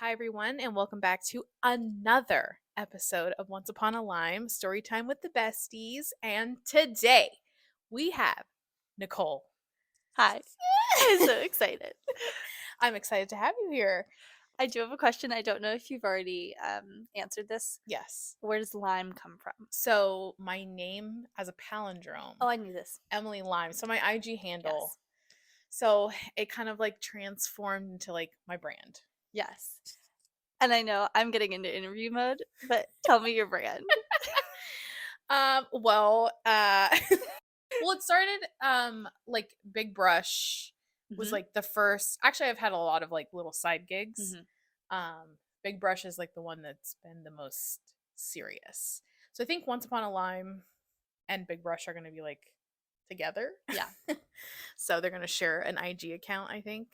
Hi, everyone, and welcome back to another episode of Once Upon a Lime Storytime with the Besties. And today we have Nicole. Hi. I'm so excited. I'm excited to have you here. I do have a question. I don't know if you've already answered this. Yes. Where does lime come from? So, my name as a palindrome, Oh, I knew this. Emilee Lime. So, my IG handle. Yes. So, it kind of like transformed into like my brand. Yes. And I know I'm getting into interview mode, but tell me your brand. Well, it started like Big Brush was Mhm. like the first. Actually, I've had a lot of like little side gigs. Mhm. Big Brush is like the one that's been the most serious. So I think Once Upon a Lime and Big Brush are going to be like together. Yeah. So they're going to share an IG account, I think.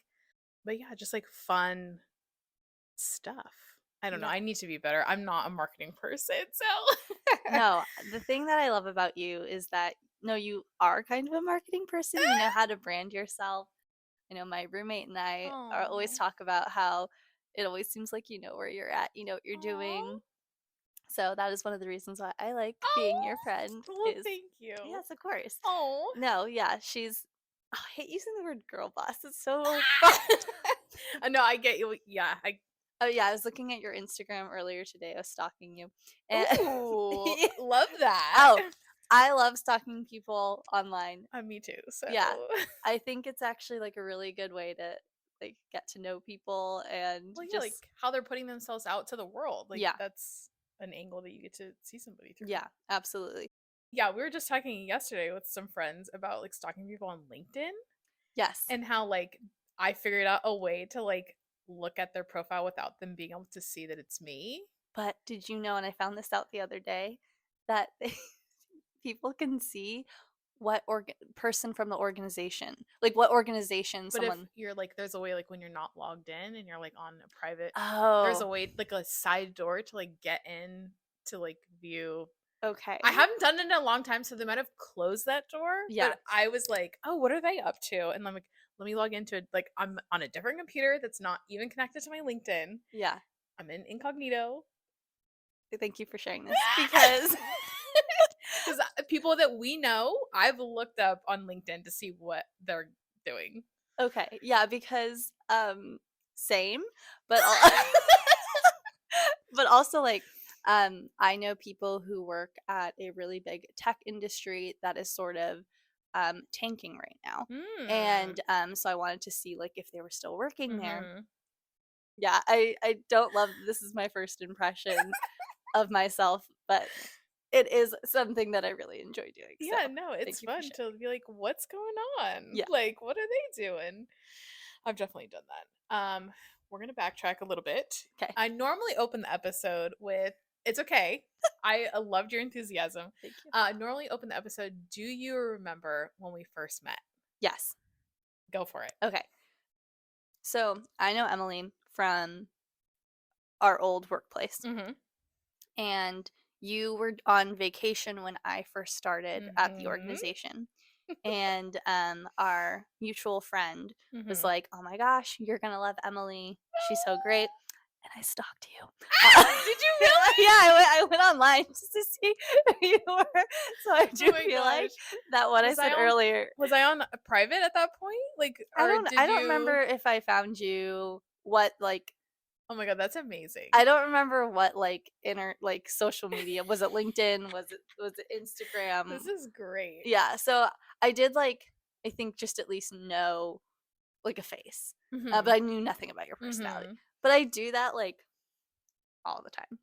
But yeah, just like fun stuff. I don't know. Yeah. I need to be better. I'm not a marketing person, so No, the thing that I love about you is that you are kind of a marketing person. You know how to brand yourself. I know my roommate and I always Aw. talk about how it always seems like you know where you're at, you know what you're Aw. doing. So that is one of the reasons why I like being Oh, your friend well, is thank you. yes, of course. Oh. No, yeah, I hate using the word girl boss. It's so fun. No, I get you. Yeah, Oh yeah, I was looking at your Instagram earlier today. I was stalking you. And ooh, love that. oh, I love stalking people online. Me too. So, Yeah. I think it's actually like a really good way to like get to know people and well, yeah, like just how they're putting themselves out to the world. Like yeah. that's an angle that you get to see somebody through. Yeah, absolutely. Yeah, we were just talking yesterday with some friends about like stalking people on LinkedIn Yes. and how like I figured out a way to like look at their profile without them being able to see that it's me. But did you know, and I found this out the other day, that people can see what person from the organization, like what organization But if someone. you're like, there's a way like when you're not logged in and you're like on a private, there's a Oh, way like a side door to like get in to like view. okay. I haven't done it in a long time, so they might have closed that door. Yeah. But I was like, oh, what are they up to? And I'm like, let me log into it. Like I'm on a different computer that's not even connected to my LinkedIn. Yeah. I'm in incognito. Thank you for sharing this because Because people that we know, I've looked up on LinkedIn to see what they're doing. okay. Yeah, because same, but but also like I know people who work at a really big tech industry that is sort of tanking right now. And so I wanted to see like if they were still working there. Mm-hmm. Yeah, I don't love this is my first impression of myself, but it is something that I really enjoy doing. So Yeah, no, it's thank you for fun to sharing. be like, what's going on? Yeah. Like, what are they doing? I've definitely done that. We're gonna backtrack a little bit. Okay. I normally open the episode with it's okay. I loved your enthusiasm. Thank you. Normally open the episode, do you remember when we first met? Yes. Go for it. Okay. So I know Emilee from our old workplace. Mm-hmm. And you were on vacation when I first started at the Mm-hmm. organization. And our mutual friend was Mm-hmm. like, "Oh my gosh, you're gonna love Emilee. She's so great." And I stalked you. Did you really? Yeah, I went online just to see who you were. So I do Oh my feel gosh. like that what I Was I said on earlier. was I on a private at that point? Like, or I did don't you remember if I found you what like Oh my god, that's amazing. I don't remember what like social media was it LinkedIn was it Instagram. This is great. Yeah, so I did like I think just at least know like a face, but Mm-hmm. I knew nothing about your personality. Mm-hmm. But I do that like all the time.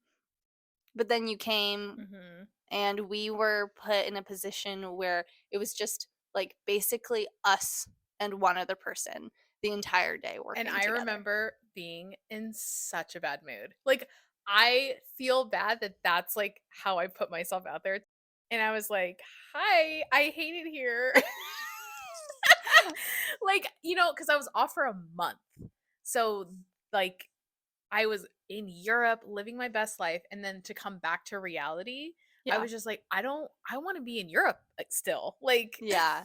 But then you came Mm-hmm. and we were put in a position where it was just like basically us and one other person the entire day working And I together. remember being in such a bad mood. Like, I feel bad that that's like how I put myself out there. And I was like, hi, I hate it here. Like, because I was off for a month. So, like, I was in Europe living my best life. And then to come back to reality, I Yeah. was just like, I want to be in Europe like, still. Like, Yeah.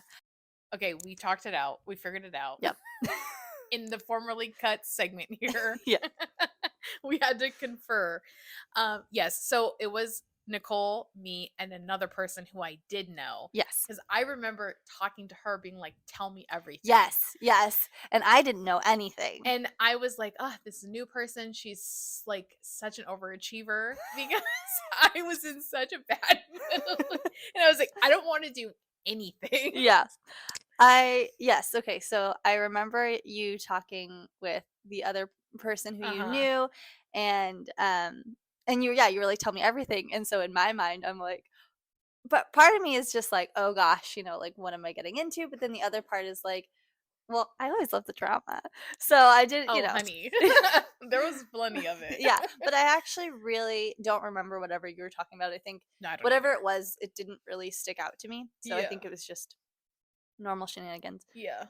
okay, we talked it out. We figured it out. Yep. In the formerly cut segment here. Yeah. we had to confer. Yes, so it was Nicole, me, and another person who I did know. Yes. Because I remember talking to her being like, tell me everything. Yes. And I didn't know anything. And I was like, oh, this is a new person. She's like such an overachiever because I was in such a bad mood. And I was like, I don't want to do anything. Yeah. Yes, okay, so I remember you talking with the other person who you knew, and you were like, tell me everything. And so in my mind, I'm like, but part of me is just like, oh gosh, like, what am I getting into? But then the other part is like, well, I always love the drama. So I did, Oh, honey. There was plenty of it. Yeah, but I actually really don't remember whatever you were talking about. I think whatever it was, it didn't really stick out to me. So I think it was just normal shenanigans. Yeah.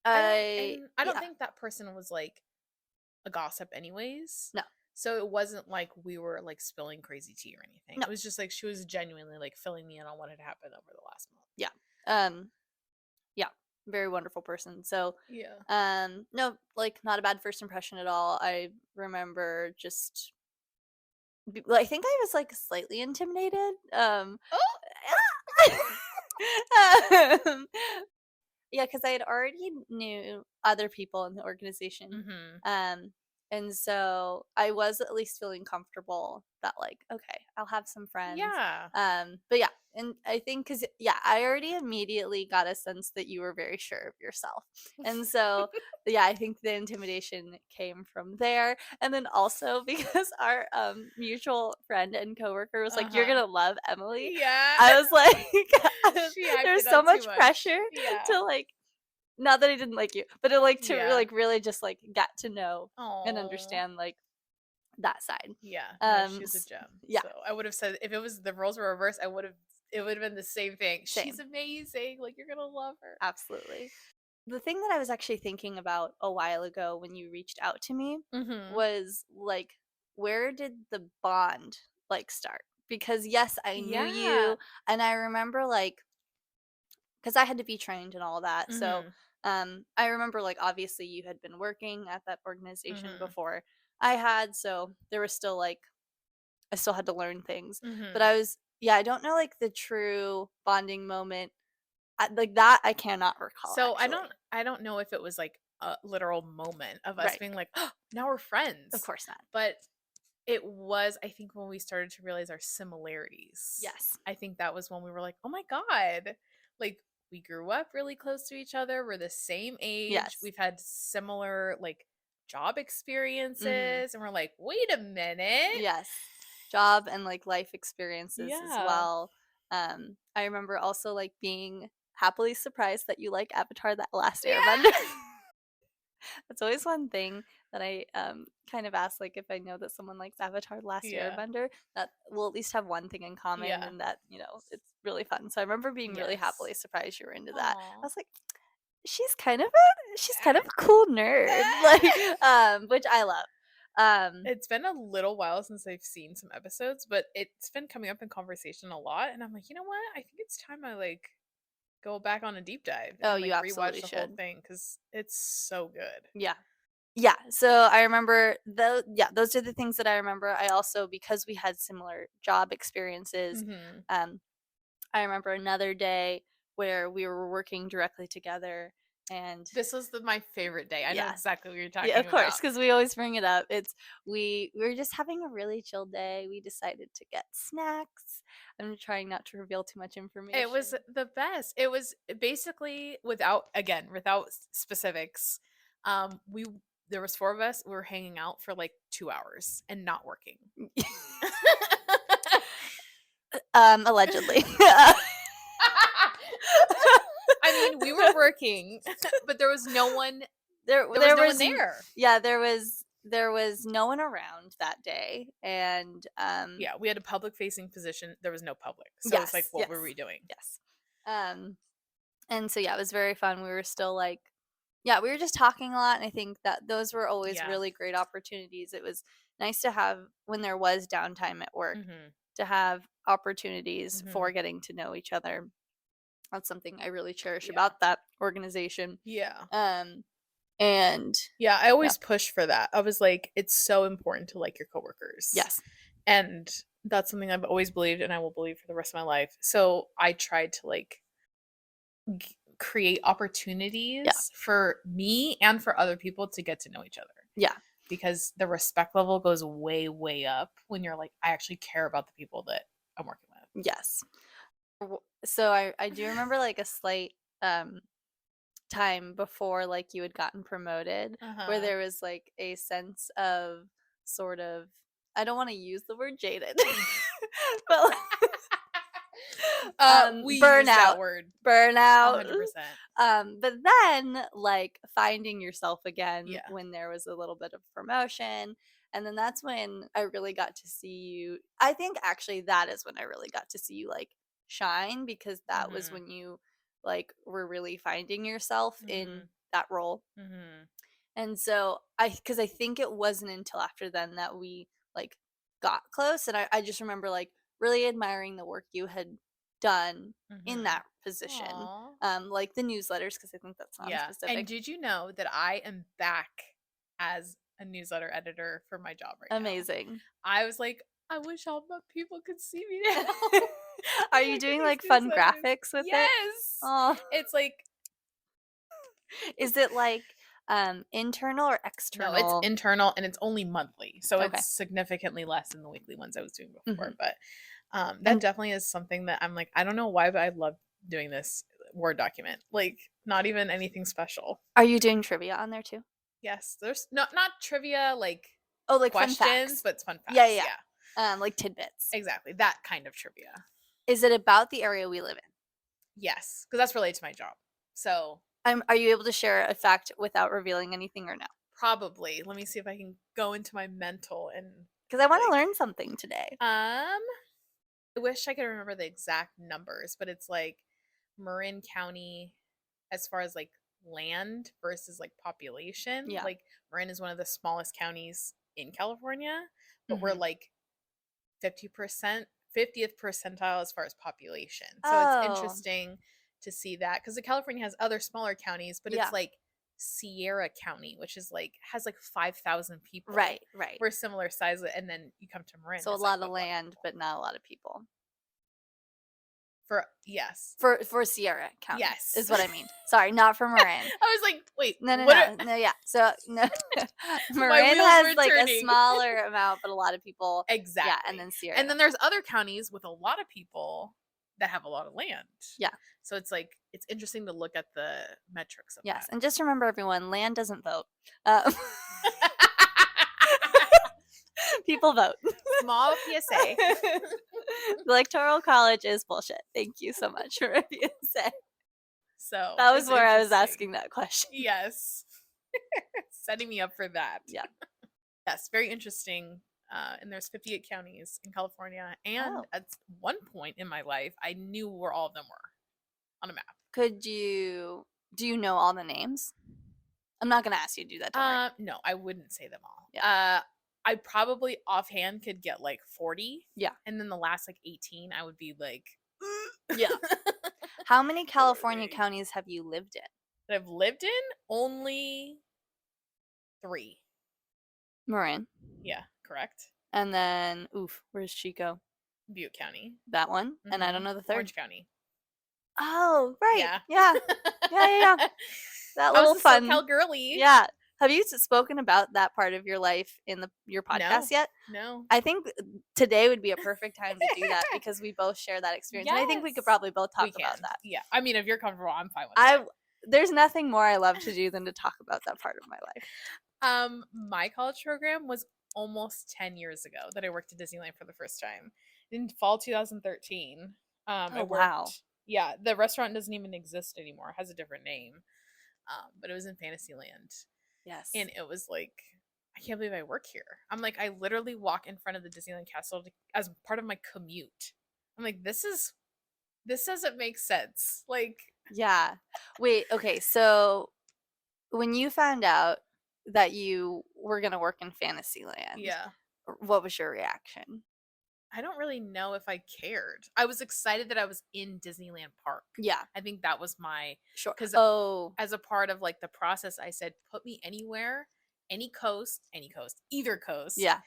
I don't think that person was like a gossip anyways. No. So it wasn't like we were like spilling crazy tea or anything. No. It was just like she was genuinely like filling me in on what had happened over the last month. Yeah. Yeah. Very wonderful person. So yeah. No, like, not a bad first impression at all. I remember just I think I was like slightly intimidated. Oh. Yeah, because I had already knew other people in the organization. Mm-hmm. And so I was at least feeling comfortable that, like, okay, I'll have some friends. Yeah. But yeah, and I think because I already immediately got a sense that you were very sure of yourself, and so yeah, I think the intimidation came from there, and then also because our mutual friend and coworker was like, "You're gonna love Emilee." Yeah. I was like, there's so up too much pressure to like. Not that I didn't like you, but to like really just like get to know and understand like that side. Yeah, no, she's a gem. Yeah. So I would have said if it was the roles were reversed, it would have been the same thing. Same. She's amazing. Like you're gonna love her. Absolutely. The thing that I was actually thinking about a while ago when you reached out to me Mm-hmm. was like, where did the bond like start? Because yes, I knew you, and I remember like, because I had to be trained and all that. So I remember like obviously you had been working at that organization before I had, so there was still like I still had to learn things. But I don't know like the true bonding moment. Like that I cannot recall. So actually. I don't know if it was like a literal moment of us being like, oh, now we're friends. Of course not. But it was, I think, when we started to realize our similarities. Yes. I think that was when we were like, oh my God. Like we grew up really close to each other. We're the same age. Yes. We've had similar like job experiences. And we're like, wait a minute. Yes. Job and like life experiences as well. I remember also like being happily surprised that you like Avatar: The Last Airbender. That's always one thing that I kind of ask, like, if I know that someone likes Avatar: The Last Airbender, that we'll at least have one thing in common, and that it's really fun. So I remember being really happily surprised you were into that. I was like, she's kind of a cool nerd, like which I love. It's been a little while since I've seen some episodes, but it's been coming up in conversation a lot, and I'm like, you know what? I think it's time I like go back on a deep dive. Oh, and, you like, absolutely rewatch the should. whole thing because it's so good. Yeah. So I remember those are the things that I remember. I also, because we had similar job experiences, I remember another day where we were working directly together. And this was my favorite day. I know exactly what you're talking about. Yeah, of course, about. because we always bring it up. We were just having a really chill day. We decided to get snacks. I'm trying not to reveal too much information. It was the best. It was basically without specifics. There was 4 of us. We were hanging out for like 2 hours and not working. Allegedly. I mean, we were working, but there was no one. There was no one there. Yeah, there was no one around that day, and yeah, we had a public-facing position. There was no public, so it's like, what were we doing? Yes. And so yeah, it was very fun. We were still like, we were just talking a lot, and I think that those were always really great opportunities. It was nice to have when there was downtime at work to have opportunities for getting to know each other. That's something I really cherish about that organization. Yeah. And yeah, I always push for that. I was like, it's so important to like your coworkers. yes. And that's something I've always believed and I will believe for the rest of my life. So I tried to like create opportunities for me and for other people to get to know each other. Yeah. Because the respect level goes way, way up when you're like, I actually care about the people that I'm working with. Yes. So I do remember like a slight time before like you had gotten promoted where there was like a sense of sort of, I don't want to use the word jaded, but we burnout. use that word. Burnout. 100%. But then like finding yourself again Yeah. when there was a little bit of promotion. And then that's when I really got to see you. I think actually that is when I really got to see you like shine, because that was when you like were really finding yourself in that role. And so because I think it wasn't until after then that we like got close. And I just remember like really admiring the work you had done in that position. Like the newsletters, because I think that's not specific. And did you know that I am back as a newsletter editor for my job right now? Amazing. I was like, I wish all my people could see me now. Are you doing like fun graphics with it? Yes. Oh. It's like, is it like internal or external? No, it's internal and it's only monthly. So it's significantly less than the weekly ones I was doing before. But that definitely is something that I'm like, I don't know why, but I love doing this Word document. Like, not even anything special. Are you doing trivia on there too? Yes. There's not trivia like like questions, fun facts. but it's fun facts. Yeah. Like tidbits. Exactly. That kind of trivia. Is it about the area we live in? Yes, because that's related to my job. So are you able to share a fact without revealing anything or no? Probably. Let me see if I can go into my mental and because I want to learn something today. I wish I could remember the exact numbers, but it's like Marin County as far as like land versus like population. Yeah. Like Marin is one of the smallest counties in California, but we're like 50%, 50th percentile as far as population. So it's interesting to see that because California has other smaller counties, but it's like Sierra County, which is like has like 5,000 people. Right. We're similar size, and then you come to Marin. So a lot of land, but not a lot of people. For Sierra County. Yes. Is what I mean. Sorry, not for Marin. I was like, wait. No, yeah. So no, Marin has like a smaller amount, but a lot of people. Exactly. Yeah, and then Sierra. And then there's other counties with a lot of people that have a lot of land. Yeah. So it's like, it's interesting to look at the metrics of that. And just remember everyone, land doesn't vote. People vote. Small PSA. The Electoral College is bullshit. Thank you so much for a PSA. So that was where I was asking that question. Yes. Setting me up for that. Yeah. Yes, very interesting. And there's 58 counties in California. And at one point in my life, I knew where all of them were on a map. Do you know all the names? I'm not going to ask you to do that. No, I wouldn't say them all. Yeah. I probably offhand could get like 40. Yeah. And then the last like 18, I would be like, yeah. How many California counties have you lived in? That I've lived in? Only 3. Marin. Yeah, correct. And then, where's Chico? Butte County. That one. And I don't know the third. Orange County. Oh, right. Yeah. That little fun girlie. Yeah. Have you spoken about that part of your life in your podcast yet? No. I think today would be a perfect time to do that because we both share that experience. Yes. And I think we could probably both talk about that. Yeah. I mean, if you're comfortable, I'm fine with that. There's nothing more I love to do than to talk about that part of my life. My college program was almost 10 years ago that I worked at Disneyland for the first time. In fall 2013. Wow. Yeah, the restaurant doesn't even exist anymore. It has a different name. But it was in Fantasyland. Yes. And it was like, I can't believe I work here. I'm like, I literally walk in front of the Disneyland castle as part of my commute. I'm like, this doesn't make sense. Like, yeah. Wait, okay. So when you found out that you were going to work in Fantasyland, yeah, what was your reaction? I don't really know if I cared. I was excited that I was in Disneyland Park. Yeah. I think that was my Sure. because Oh. as a part of like the process, I said, put me anywhere, any coast, either coast. Yeah.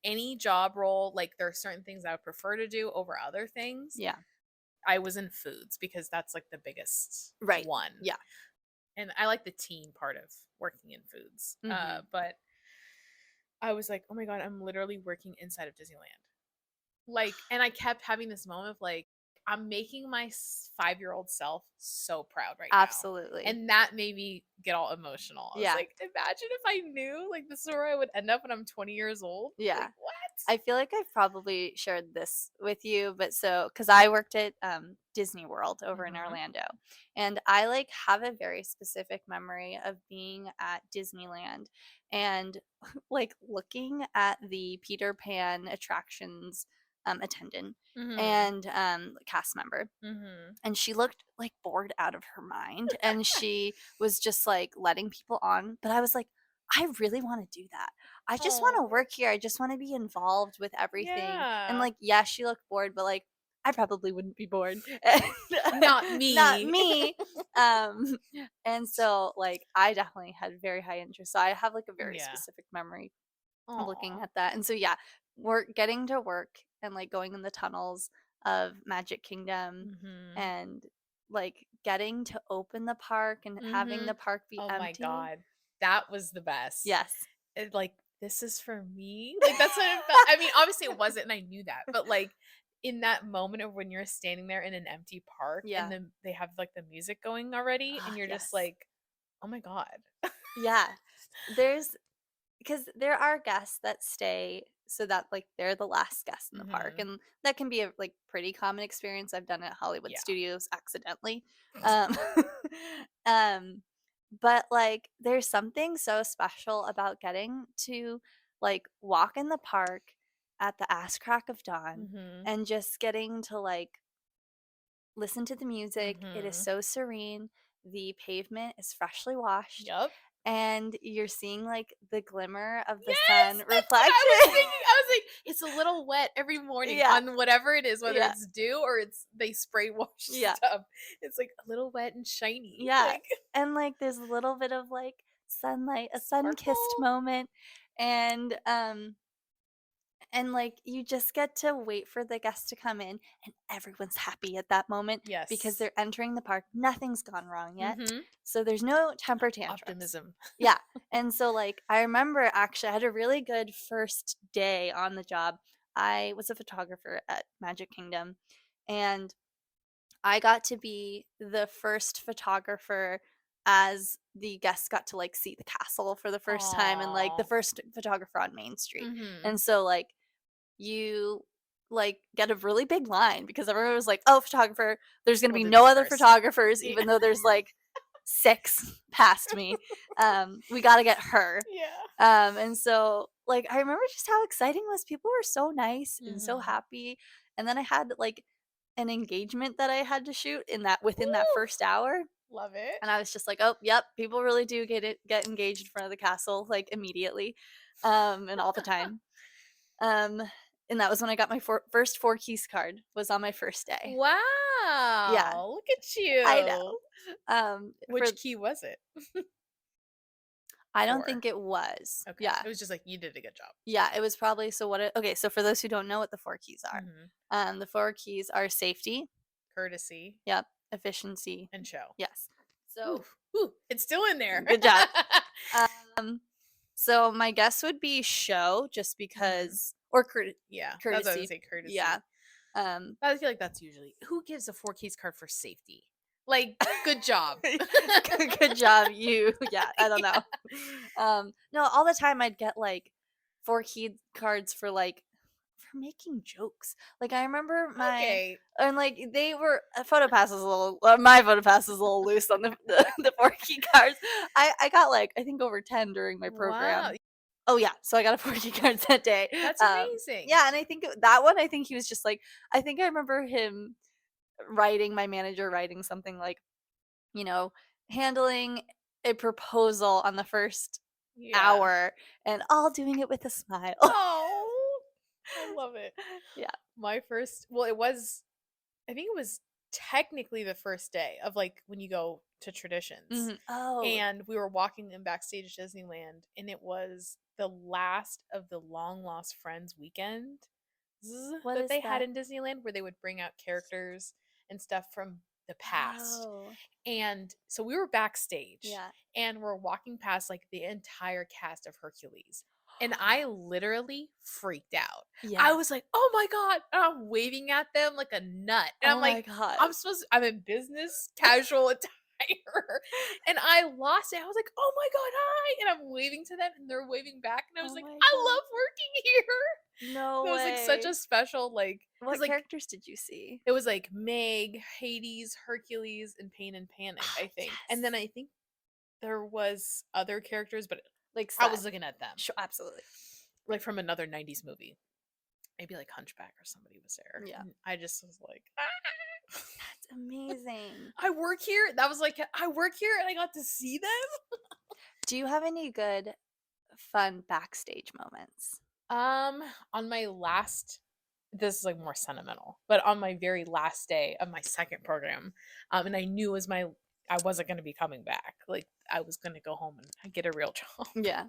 Any job role. Like there are certain things I would prefer to do over other things. Yeah. I was in foods because that's like the biggest Right. one. Yeah. And I like the team part of working in foods. But I was like, oh my God, I'm literally working inside of Disneyland. Like, and I kept having this moment of like, I'm making my 5-year-old self so proud right now. Absolutely. And that made me get all emotional. I was Yeah. like, imagine if I knew like this is where I would end up when I'm 20 years old. Yeah. Like, what? I feel like I've probably shared this with you, but because I worked at Disney World over in Orlando, and I like have a very specific memory of being at Disneyland and like looking at the Peter Pan attractions attendant and cast member, and she looked like bored out of her mind, and she was just like letting people on, but I was like, I really want to do that. I just want to work here. I just want to be involved with everything. Yeah. And like, yeah, she looked bored, but like, I probably wouldn't be bored. Not me. Not me. And so like, I definitely had very high interest. So I have like a very specific memory of looking at that. And so yeah, we're getting to work and like going in the tunnels of Magic Kingdom and like getting to open the park and having the park be empty. Oh my God. That was the best. Yes. Like, this is for me. Like, that's what it felt. I mean, obviously it wasn't, and I knew that. But like, in that moment of when you're standing there in an empty park, and then they have like the music going already, and you're just like, oh my God. Yeah. Because there are guests that stay so that like they're the last guest in the park, and that can be a like pretty common experience. I've done it at Hollywood Studios accidentally. But like there's something so special about getting to like walk in the park at the ass crack of dawn and just getting to like listen to the music. It is so serene. The pavement is freshly washed. Yep. And you're seeing like the glimmer of the Yes, sun that's reflection. what I was thinking. I was like, it's a little wet every morning Yeah. on whatever it is, whether Yeah. it's dew or it's they spray wash Yeah. stuff. It's like a little wet and shiny. Yeah. Like, And like there's a little bit of like sunlight, a sun-kissed sparkle. moment. And like you just get to wait for the guests to come in, and everyone's happy at that moment. Yes. Because they're entering the park. Nothing's gone wrong yet. So there's no temper tantrums. Optimism. Yeah. And so like I remember actually I had a really good first day on the job. I was a photographer at Magic Kingdom, and I got to be the first photographer as the guests got to like see the castle for the first time, and like the first photographer on Main Street. And so like you like get a really big line because everyone was like, oh, photographer, there's gonna be no other photographers, even though there's like 6 past me. We gotta get her. Yeah. And so like I remember just how exciting it was. People were so nice and so happy. And then I had like an engagement that I had to shoot within that first hour. Love it. And I was just like, oh, yep, people really do get engaged in front of the castle like immediately, and all the time. And that was when I got my first 4 keys card. Was on my first day. Wow. Yeah. Look at you. I know. Which key was it? I don't think it was. Okay. Yeah. It was just like you did a good job. Yeah, it was probably okay, so for those who don't know what the 4 keys are. The 4 keys are safety, courtesy, yep, efficiency, and show. Yes. So ooh, it's still in there. Good job. So my guess would be show, just because, or courtesy. Yeah, that's what I was gonna say, courtesy. Yeah. I feel like that's usually who gives a 4 keys card for safety. Like, good job. Good job, you. Yeah, I don't know. No, all the time I'd get like 4 key cards for making jokes. Like I remember and like they were PhotoPass is my PhotoPass is a little loose on the 4 key cards. I got like I think over 10 during my program. Wow. Oh yeah, so I got a 4 key card that day. That's amazing. Yeah, and I think that one, I think he was just like, I think I remember him my manager writing something like, handling a proposal on the first hour and all doing it with a smile. Oh. I love it. Yeah. My first, well, it was, I think it was technically the first day of like when you go to traditions. Oh, And we were walking in backstage Disneyland, and it was the last of the long lost friends weekend what that is they had that? in Disneyland, where they would bring out characters and stuff from the past. Oh, And so we were backstage yeah. and we're walking past like the entire cast of Hercules. And I literally freaked out. I Yeah. was like, "Oh my god!" And I'm waving at them like a nut. And I'm Oh my like, God. I'm in business casual attire. And I lost it. I was like, "Oh my god, hi!" And I'm waving to them, and they're waving back. And I was Oh like, my "I God. love working here." No That was like such way. a special because What like characters did you see? it was like Meg, Hades, Hercules, and Pain and Panic, Ah, I think. And then yes. I think there was other characters, but Like I was set. looking at them. Sure, absolutely. Like from another 90s movie. Maybe like Hunchback or somebody was there. Yeah. And I just was like, ah. That's amazing. I work here. That was like, I work here and I got to see them. Do you have any good, fun backstage moments? On my last, this is like more sentimental, but on my very last day of my second program, and I knew it was I wasn't going to be coming back. Like I was going to go home and get a real job. Yeah.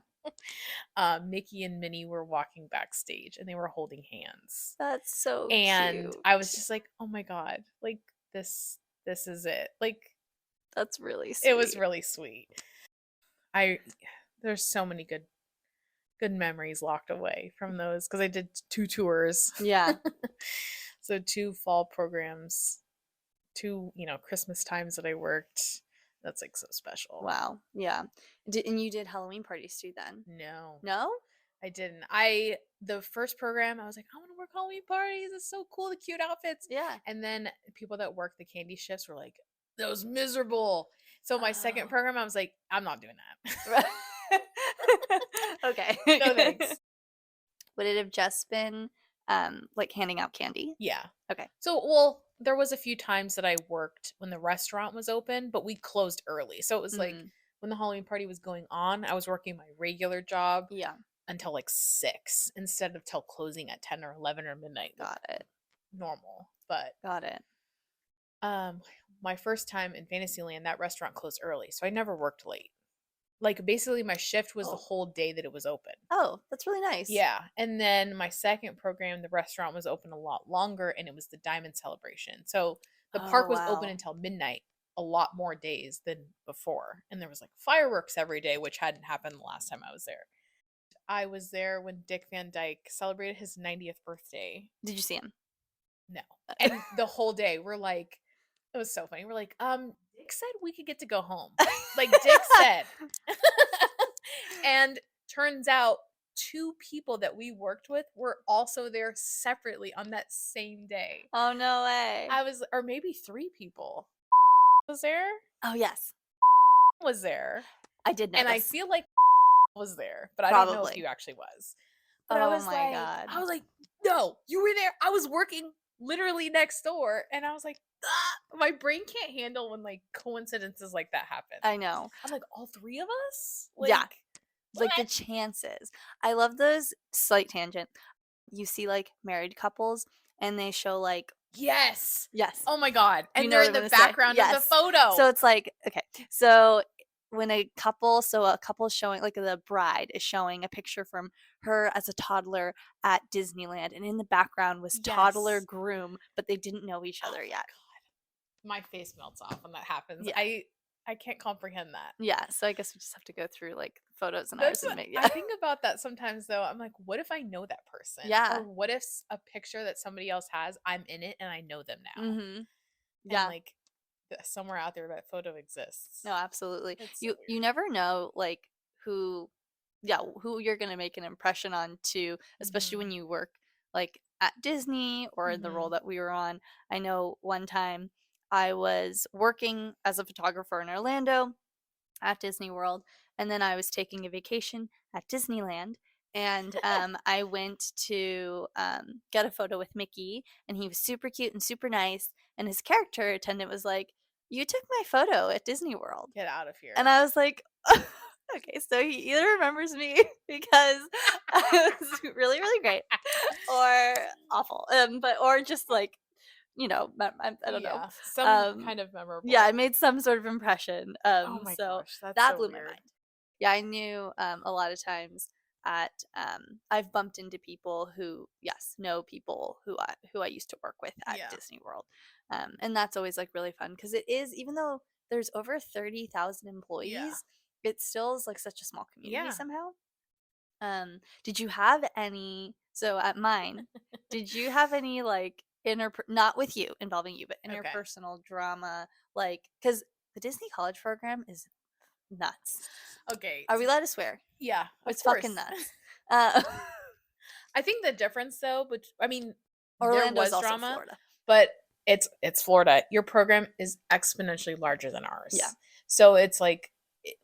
Mickey and Minnie were walking backstage and they were holding hands. That's so And cute. I was just like, "Oh my god, like this is it." Like That's really sweet. it was really sweet. I There's so many good memories locked away from those because I did 2 tours. Yeah. So 2 fall programs, 2, Christmas times that I worked. That's like so special. Wow. Yeah. And you did Halloween parties too then? No. No? I didn't. The first program, I was like, I want to work Halloween parties. It's so cool, the cute outfits. Yeah. And then people that work the candy shifts were like, that was miserable. So my second Oh. program, I was like, I'm not doing that. Okay. No thanks. Would it have just been like handing out candy? Yeah. Okay. So, well, there was a few times that I worked when the restaurant was open, but we closed early. So it was like when the Halloween party was going on, I was working my regular job Yeah. until like 6 instead of till closing at 10 or 11 or midnight. Got it. Normal. But Got it. my first time in Fantasyland, that restaurant closed early, so I never worked late. Like basically my shift was the whole day that it was open. Oh, that's really nice. Yeah. And then my second program, the restaurant was open a lot longer, and it was the Diamond Celebration. So the park was open until midnight a lot more days than before. And there was like fireworks every day, which hadn't happened the last time I was there. I was there when Dick Van Dyke celebrated his 90th birthday. Did you see him? No. And the whole day we're like, it was so funny. We're like, Dick said we could get to go home. Like Dick said. And turns out 2 people that we worked with were also there separately on that same day. Oh, no way. Or maybe 3 people. Was there? Oh, yes. Was there. I did know. And I feel like was there, but I Probably. don't know if you actually was. But Oh I was my God. I was like, no, you were there. I was working literally next door, and I was like, ah! My brain can't handle when like coincidences like that happen. I know. I'm like, all 3 of us? Yeah. Like the chances. I love those, slight tangent. You see like married couples and they show like yes. Yes. Oh my God. And You they're know in what the I'm gonna say. background of Yes. the photo. So it's like, okay. So when a couple showing, like the bride is showing a picture from her as a toddler at Disneyland, and in the background was toddler Yes. groom, but they didn't know each other yet. God. My face melts off when that happens. Yeah. I can't comprehend that. Yeah, so I guess we just have to go through like photos and That's ours and make. I think about that sometimes though. I'm like, what if I know that person? Yeah. Or what if a picture that somebody else has, I'm in it and I know them now? Mm-hmm. Yeah. And like somewhere out there that photo exists. No, absolutely. It's so You never know like who you're gonna make an impression on too, especially when you work like at Disney or in the role that we were on. I know one time I was working as a photographer in Orlando at Disney World, and then I was taking a vacation at Disneyland, and I went to get a photo with Mickey, and he was super cute and super nice, and his character attendant was like, "You took my photo at Disney World. Get out of here." And I was like, okay, so he either remembers me because I was really, really great, or awful. But or just like, I don't know. Some kind of memorable. Yeah, it made some sort of impression. Oh my So gosh, that's that so blew my weird. mind. Yeah, I knew a lot of times at I've bumped into people who know people who I used to work with at Disney World. And that's always like really fun because it is, even though there's over 30,000 employees, it still is like such a small community somehow. Did you have any, so at mine, did you have any like not with you, involving you, but interpersonal drama, like, because the Disney College program is nuts. Okay. Are we allowed to swear? Yeah, it's fucking nuts. I think the difference though, but I mean, Orlando's there was also drama, Florida, but it's Florida. Your program is exponentially larger than ours. Yeah. So it's like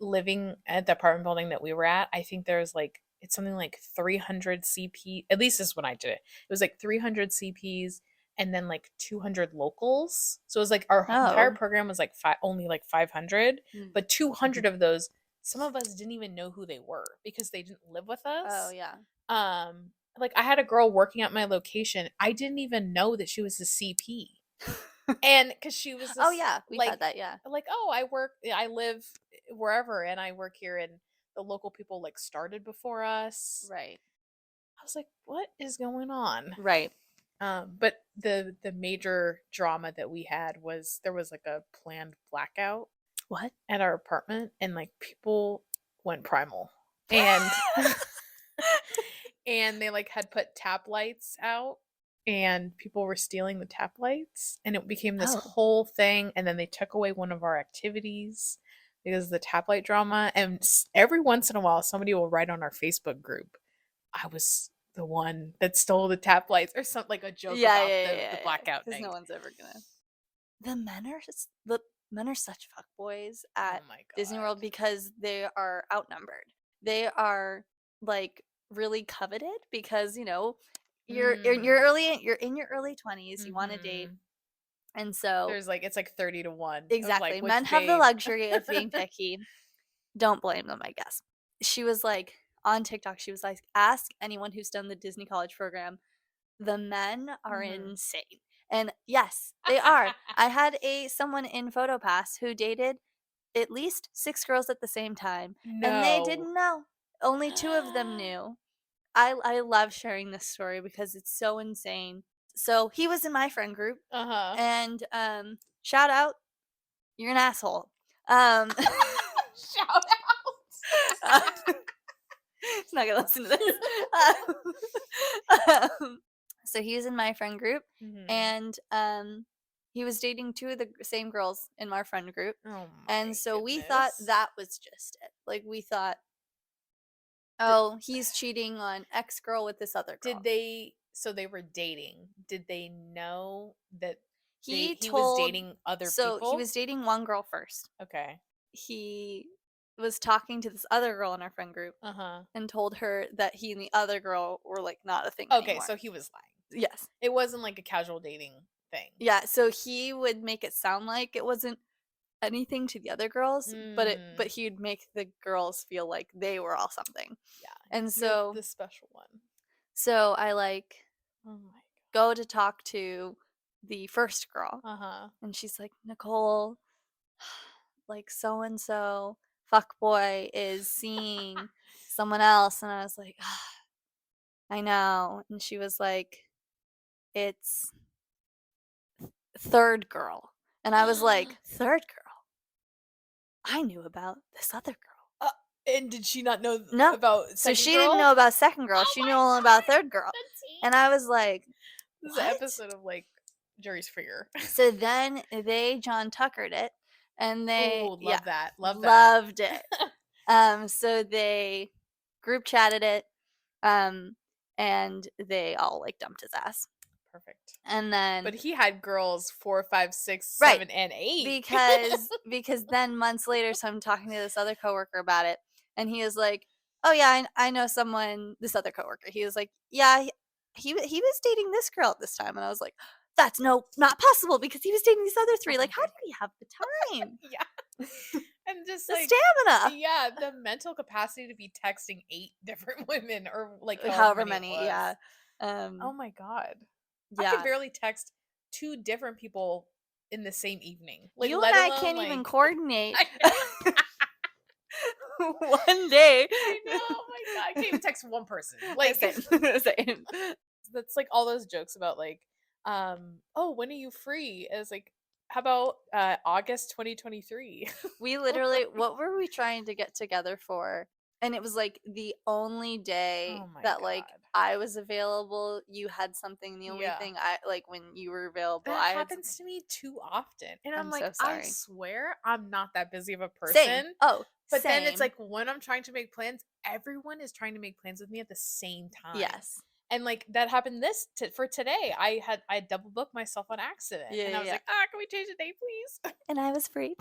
living at the apartment building that we were at. I think there's like, it's something like 300 CP. At least this is when I did it. It was like 300 CPs and then like 200 locals. So it was like our entire program was like only like 500, but 200 of those, some of us didn't even know who they were because they didn't live with us. Oh yeah. Like I had a girl working at my location. I didn't even know that she was a CP. And because she was oh yeah, we've like, had that. Yeah, like, oh, I live wherever and I work here, and the local people like started before us. right. I was like, what is going on? Right. But the major drama that we had was there was like a planned blackout What? at our apartment, and like people went primal, and and they like had put tap lights out, and people were stealing the tap lights, and it became this whole thing. And then they took away one of our activities because of the tap light drama. And every once in a while somebody will write on our Facebook group, I was the one that stole the tap lights, or something, like a joke about the blackout thing. Because no one's ever gonna. The men are such fuckboys at Disney World because they are outnumbered. They are like really coveted because you're in your early 20s, you want to date, and so there's like, it's like 30 to 1. Exactly. Like, men have the luxury of being picky. Don't blame them, I guess. She was like, on TikTok, she was like, ask anyone who's done the Disney College program. The men are insane. And yes, they are. I had someone in PhotoPass who dated at least 6 girls at the same time. And they didn't know. Only 2 of them knew. I love sharing this story because it's so insane. So he was in my friend group. And shout out, you're an asshole. Shout out. He's not gonna listen to this. So he was in my friend group, and he was dating 2 of the same girls in our friend group. And so we thought that was just it. Like, we thought, oh, he's cheating on X girl with this other girl. So they were dating. Did they know that he was dating other people? So he was dating one girl first. Okay. He was talking to this other girl in our friend group, and told her that he and the other girl were like not a thing anymore. So he was lying. Yes. It wasn't like a casual dating thing. Yeah, so he would make it sound like it wasn't anything to the other girls, but he'd make the girls feel like they were all something. Yeah. And so the special one. So I like go to talk to the first girl. And she's like, Nicole, like so and so fuckboy is seeing someone else. And I was like, I know. And she was like, it's third girl. And I was like, third girl? I knew about this other girl. And did she not know about second So she girl? didn't know about second girl. She knew only about third girl. And I was like, this is an episode of like Jury's Freer. So then they John Tuckered it, and they loved it. So they group chatted it, and they all like dumped his ass. Perfect. And then, but he had girls 4, 5, 6, 7, and 8. Because then months later, so I'm talking to this other coworker about it, and he was like, "Oh yeah, I know someone." This other coworker, he was like, "Yeah, he was dating this girl at this time," and I was like, "That's not possible because he was dating these other 3. Like, how did he have the time?" Yeah. And just the like stamina. Yeah, the mental capacity to be texting 8 different women, or like however many. Yeah. Oh my God. I Yeah. could barely text 2 different people in the same evening. Like, You let and I alone, can't like even coordinate I know. one day. I know. Oh my God. I can't even text one person. Like, Same. Same. that's like all those jokes about like, oh, when are you free? It's like, how about August 2023? We literally, what were we trying to get together for? And it was like the only day Oh my that like God. I was available, you had something. The only Yeah. thing I like when you were available, That I had happens to me too often. And I'm I'm like, so I sorry. swear I'm not that busy of a Same. person. Oh, But then it's same. like when I'm trying to make plans, everyone is trying to make plans with me at the same time. Yes. And like that happened for today. I double booked myself on accident. Yeah, And I was yeah. like, can we change the date, please? And I was free.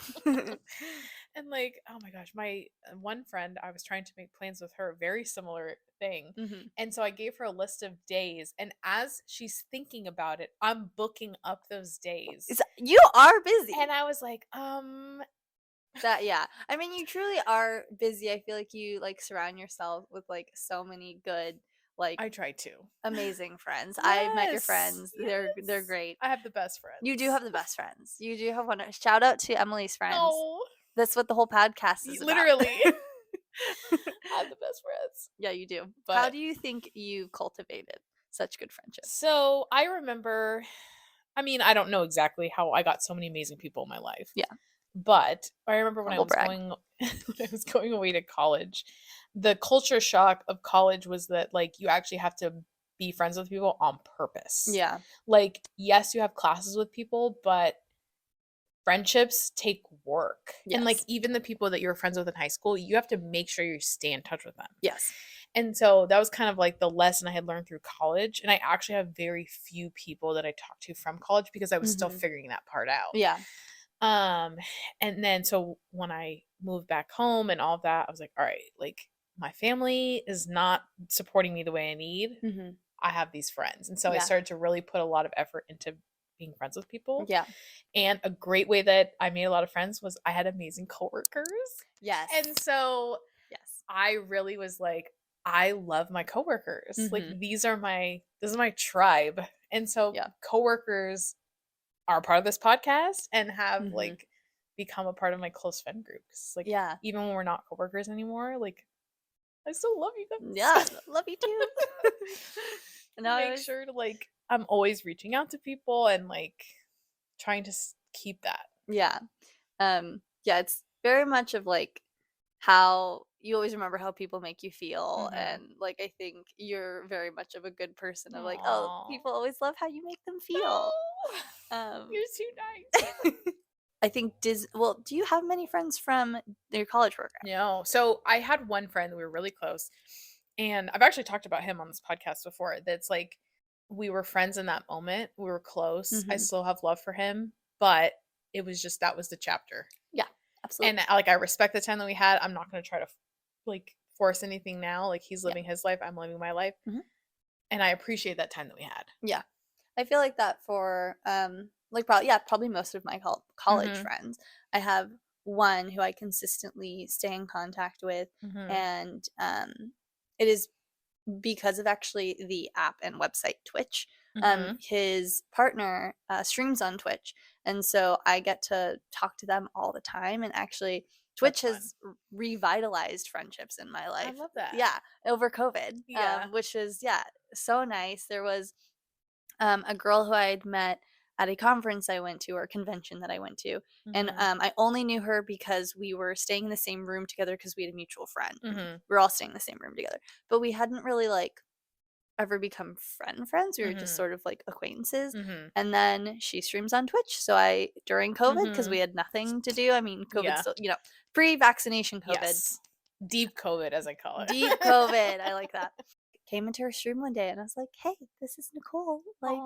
And like, oh my gosh, my one friend, I was trying to make plans with her, very similar thing. Mhm. And so I gave her a list of days. And as she's thinking about it, I'm booking up those days. You are busy. And I was like, That yeah. I mean, you truly are busy. I feel like you like surround yourself with like so many good, like I try to. amazing friends. I've met your Yes, friends. They're yes. great. I have the best friends. You do have the best friends. You do have one. Shout out to Emilee's friends. No, That's what the whole podcast is about. literally. I have the best friends. Yeah, you do. But how do you think you've cultivated such good friendships? So I remember, I mean, I don't know exactly how I got so many amazing people in my life. Yeah. But I remember when Humble brag. when I was going away to college, the culture shock of college was that like you actually have to be friends with people on purpose. Yeah. Like, yes, you have classes with people, but friendships take work. And like Yes. even the people that you were friends with in high school, you have to make sure you stay in touch with them. Yes. And so that was kind of like the lesson I had learned through college. And I actually have very few people that I talked to from college because I was still figuring that part out. Yeah. And then so when I moved back home and all of that, I was like, all right, like my family is not supporting me the way I need. Mhm. I have these friends. And so I Yeah. started to really put a lot of effort into being friends with people. Yeah. And a great way that I made a lot of friends was I had amazing coworkers. Yes. And so yes. I really was like, I love my coworkers. Like Mhm. this is my tribe. And so Yeah. coworkers are part of this podcast and have Mhm. like become a part of my close friend group. 'Cause, like Yeah. even when we're not coworkers anymore, like I still love you guys. Yeah. Love you too. And I make sure to like I'm always reaching out to people and like trying to keep that. Yeah. Yeah, it's very much of like how you always remember how people make you feel, and like I think you're very much of a good person of like, oh, Aw. people always love how you make them feel. No. You're too nice. I think well, do you have many friends from your college program? No. So I had one friend that we were really close, and I've actually talked about him on this podcast before. That's like we were friends in that moment. We were close. I still have love for him, but it was just that was the chapter. Yeah, absolutely. And like I respect the time that we had. I'm not going to try to like force anything now. Like he's living his life, I'm living my life. And I appreciate that time that we had. Yeah. I feel like that for like probably most of my college friends. I have one who I consistently stay in contact with, and it is because of actually the app and website Twitch. His partner streams on Twitch, and so I get to talk to them all the time, and actually Twitch has revitalized friendships in my life. I love that. Yeah, over COVID. Yeah. Which is so nice. There was a girl who I had met at a conference I went to, or a convention that I went to, and I only knew her because we were staying in the same room together because we had a mutual friend. We were all staying in the same room together, but we hadn't really like ever become friends. We were just sort of like acquaintances. And then she streams on Twitch, so I during COVID, because we had nothing to do. I mean, COVID still, pre-vaccination COVID. Yes. Deep COVID, as I call it. Deep COVID. I like that. Came into her stream one day and I was like, hey, this is Nicole. Like,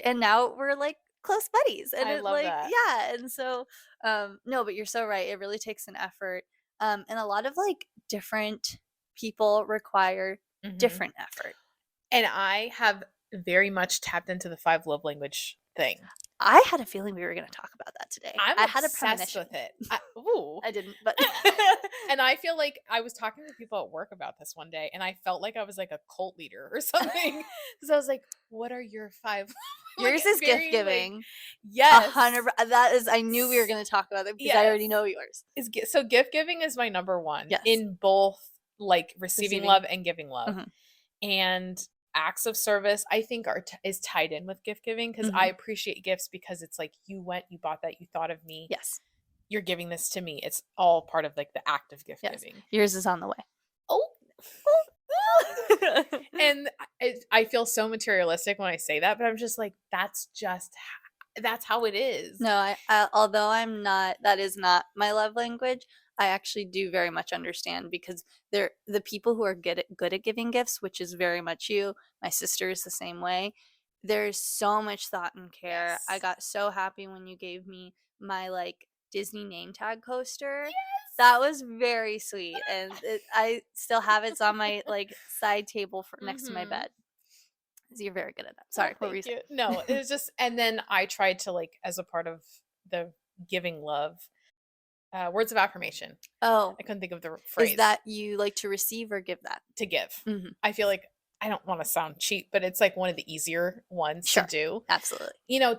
and now we're like close buddies. And I love that. Yeah. And so, no, but you're so right. It really takes an effort. And a lot of like different people require different effort. And I have very much tapped into the 5 love language thing. I had a feeling we were going to talk about that today. I had a obsessed premonition. with it. I didn't, but and I feel like I was talking to people at work about this one day, and I felt like I was like a cult leader or something because I was like, "What are your 5?" Yours is gift giving. Yes, 100. That is. I knew we were going to talk about it because I already know yours. So gift giving is my number one in both like receiving love and giving love, and acts of service I think is tied in with gift giving because I appreciate gifts because it's like you bought that, you thought of me. Yes. You're giving this to me. It's all part of like the act of gift giving. Yours is on the way. Oh. And I feel so materialistic when I say that, but I'm just like, that's how it is. No, although that is not my love language, I actually do very much understand because they're the people who are good at giving gifts, which is very much you. My sister is the same way. There's so much thought and care. Yes. I got so happy when you gave me my like Disney name tag coaster. Yes. That was very sweet, and I still have it. It's on my like side table next to my bed. You're very good at that. Sorry, what were you saying? No, it was just, and then I tried to like as a part of the giving love. Words of affirmation. Oh. I couldn't think of the phrase. Is that you like to receive or give that? To give. I feel like, I don't want to sound cheap, but it's like one of the easier ones to do. Absolutely.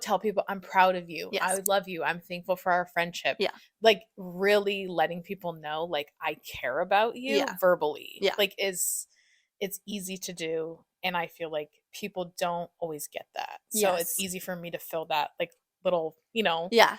Tell people I'm proud of you. Yes. I love you. I'm thankful for our friendship. Yeah. Like really letting people know like I care about you verbally. Yeah. Like it's easy to do. And I feel like people don't always get that. So it's easy for me to fill that like little, Yeah.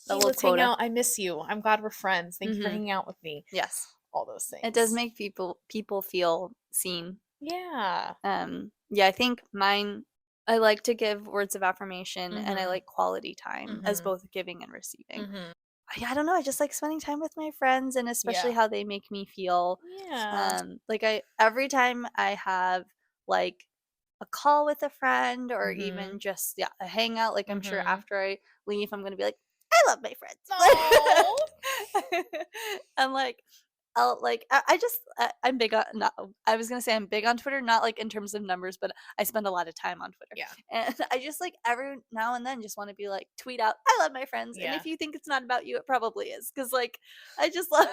Let's hang out. I miss you. I'm glad we're friends. Thank you for hanging out with me. Yes. All those things. It does make people feel seen. Yeah. I think mine, I like to give words of affirmation and I like quality time as both giving and receiving. I don't know. I just like spending time with my friends and especially how they make me feel. Yeah. Every time I have like a call with a friend or even just a hangout, like I'm sure after I leave, I'm going to be like, I love my friends. I'm like, I'm big on, I was going to say I'm big on Twitter, not like in terms of numbers, but I spend a lot of time on Twitter. Yeah. And I just like every now and then just want to be like, tweet out, I love my friends. Yeah. And if you think it's not about you, it probably is. Cause like, I just love.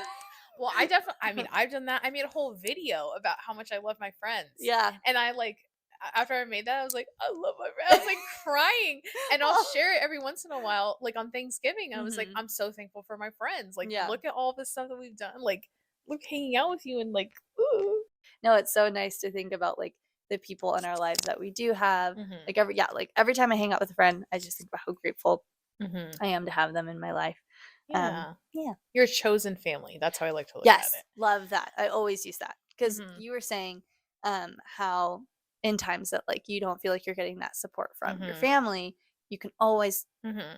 Well, I've done that. I made a whole video about how much I love my friends. Yeah. And I like, after I made that, I was like, I love my friends. I was like crying. And I'll share it every once in a while, like on Thanksgiving. I was like, I'm so thankful for my friends. Like, look at all this stuff that we've done. Like, look, hanging out with you and like, ooh. No, it's so nice to think about like the people in our lives that we do have. Like every time I hang out with a friend, I just think about how grateful I am to have them in my life. Yeah. Your chosen family. That's how I like to look at it. Love that. I always use that because you were saying how in times that like you don't feel like you're getting that support from your family, you can always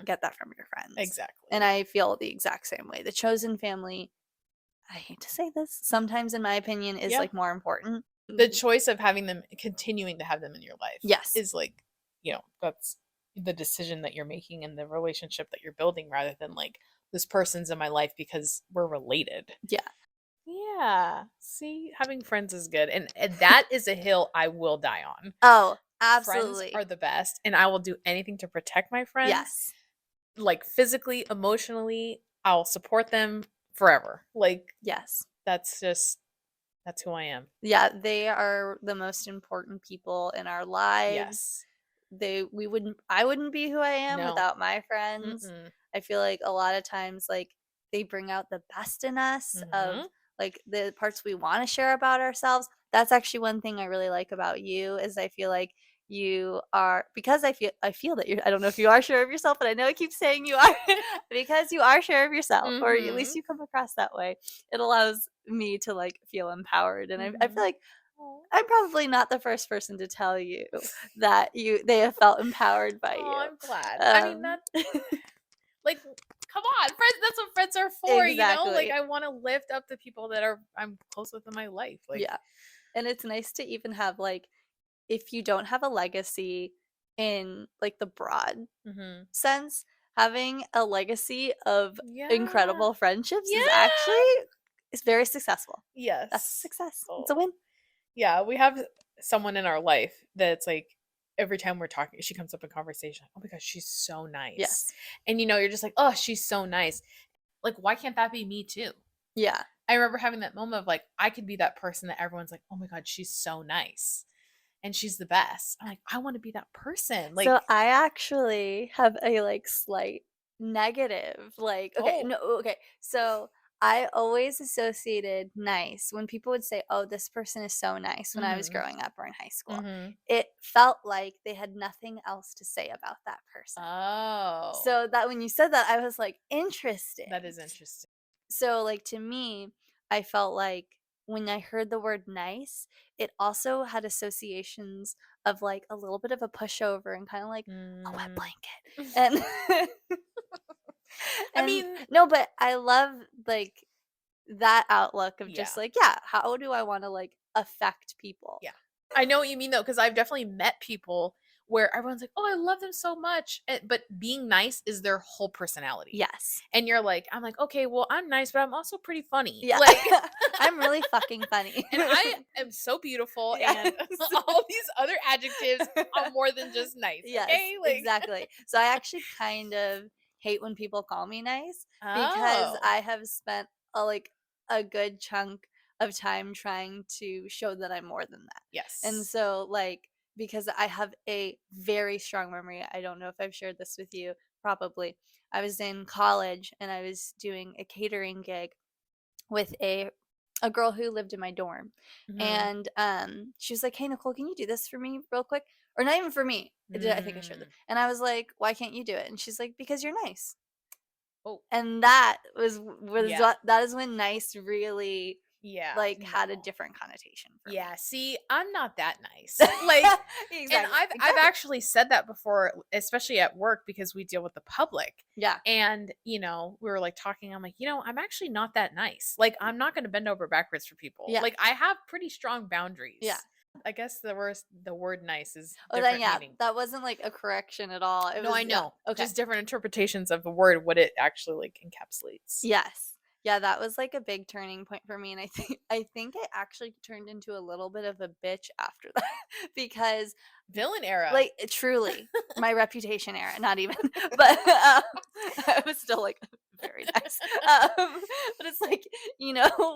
get that from your friends. Exactly. And I feel the exact same way. The chosen family, I hate to say this, sometimes in my opinion is like more important. The choice of continuing to have them in your life is like, that's the decision that you're making and the relationship that you're building rather than like this person's in my life because we're related. Yeah. See, having friends is good. And that is a hill I will die on. Oh, absolutely. Friends are the best. And I will do anything to protect my friends. Yes. Like physically, emotionally, I'll support them forever. Like, yes. That's who I am. Yeah. They are the most important people in our lives. Yes. I wouldn't be who I am without my friends. I feel like a lot of times, like, they bring out the best in us of like the parts we want to share about ourselves. That's actually one thing I really like about you is I feel like you are, because I feel that I don't know if you are sure of yourself, but I know I keep saying you are because you are sure of yourself, or at least you come across that way. It allows me to like feel empowered. And I feel like I'm probably not the first person to tell you that they have felt empowered by you. I'm glad. I mean, that's like, come on, friends. That's what friends are for. Exactly. Like, I want to lift up the people that I'm close with in my life. Like, and it's nice to even have like, if you don't have a legacy in like the broad sense, having a legacy of incredible friendships is actually very successful. Yes, that's a success. It's a win. Yeah, we have someone in our life that's like every time we're talking, she comes up in conversation, like, oh my gosh, she's so nice. Yes. And you're just like, oh, she's so nice. Like, why can't that be me too? Yeah. I remember having that moment of like, I could be that person that everyone's like, oh my God, she's so nice. And she's the best. I'm like, I want to be that person. Like, so I actually have a like slight negative. Like, okay, oh, no, okay. So I always associated nice when people would say, "Oh, this person is so nice," when I was mhm, growing up or in high school. mhm. It felt like they had nothing else to say about that person. Oh, So that when you said that, I was like, that interesting. is interesting. So, like, to me, I felt like when I heard the word nice, it also had associations of like a little bit of a pushover and kind of like a wet Mm. blanket. And I and mean, no, but I love like that outlook of yeah. just like, yeah, how do I want to like affect people? Yeah. I know what you mean though, because I've definitely met people where everyone's like, "Oh, I love them so much," but being nice is their whole personality. Yes. And you're like, I'm like, okay, well, I'm nice, but I'm also pretty funny. Yeah. Like, I'm really fucking funny. and I am so beautiful, Yes. and all these other adjectives are more than just nice. Yes, Okay, like, exactly. So I actually kind of hate when people call me nice because oh, I have spent a good chunk of time trying to show that I'm more than that. And yes, so like because I have a very strong memory. I don't know if I've shared this with you, probably. I was in college and I was doing a catering gig with a girl who lived in my dorm. hmm, And she was like, "Hey Nicole, can you do this for me real quick?" Or not even for me. I think I shared it. mm. And I was like, "Why can't you do it?" And she's like, "Because you're nice." Oh, And that was yeah, that is when nice really yeah, like had a no. different connotation for me. Yeah, see, I'm not that nice. Like, and Exactly. I've Exactly. actually said that before, especially at work because we deal with the public. Yeah. And, we were like talking, I'm like, I'm actually not that nice. Like, I'm not going to bend over backwards for people. Yeah. Like, I have pretty strong Yeah. boundaries. I guess the word nice is Oh, then different yeah, meaning. that wasn't like a correction at all. It No, was I yeah. know. Okay. Just different interpretations of the word, what it actually like encapsulates. Yes. Yeah, that was like a big turning point for me, and I think it actually turned into a little bit of a bitch after that because Villain era. like truly my reputation era, not even, but I was still like very nice. But it's like,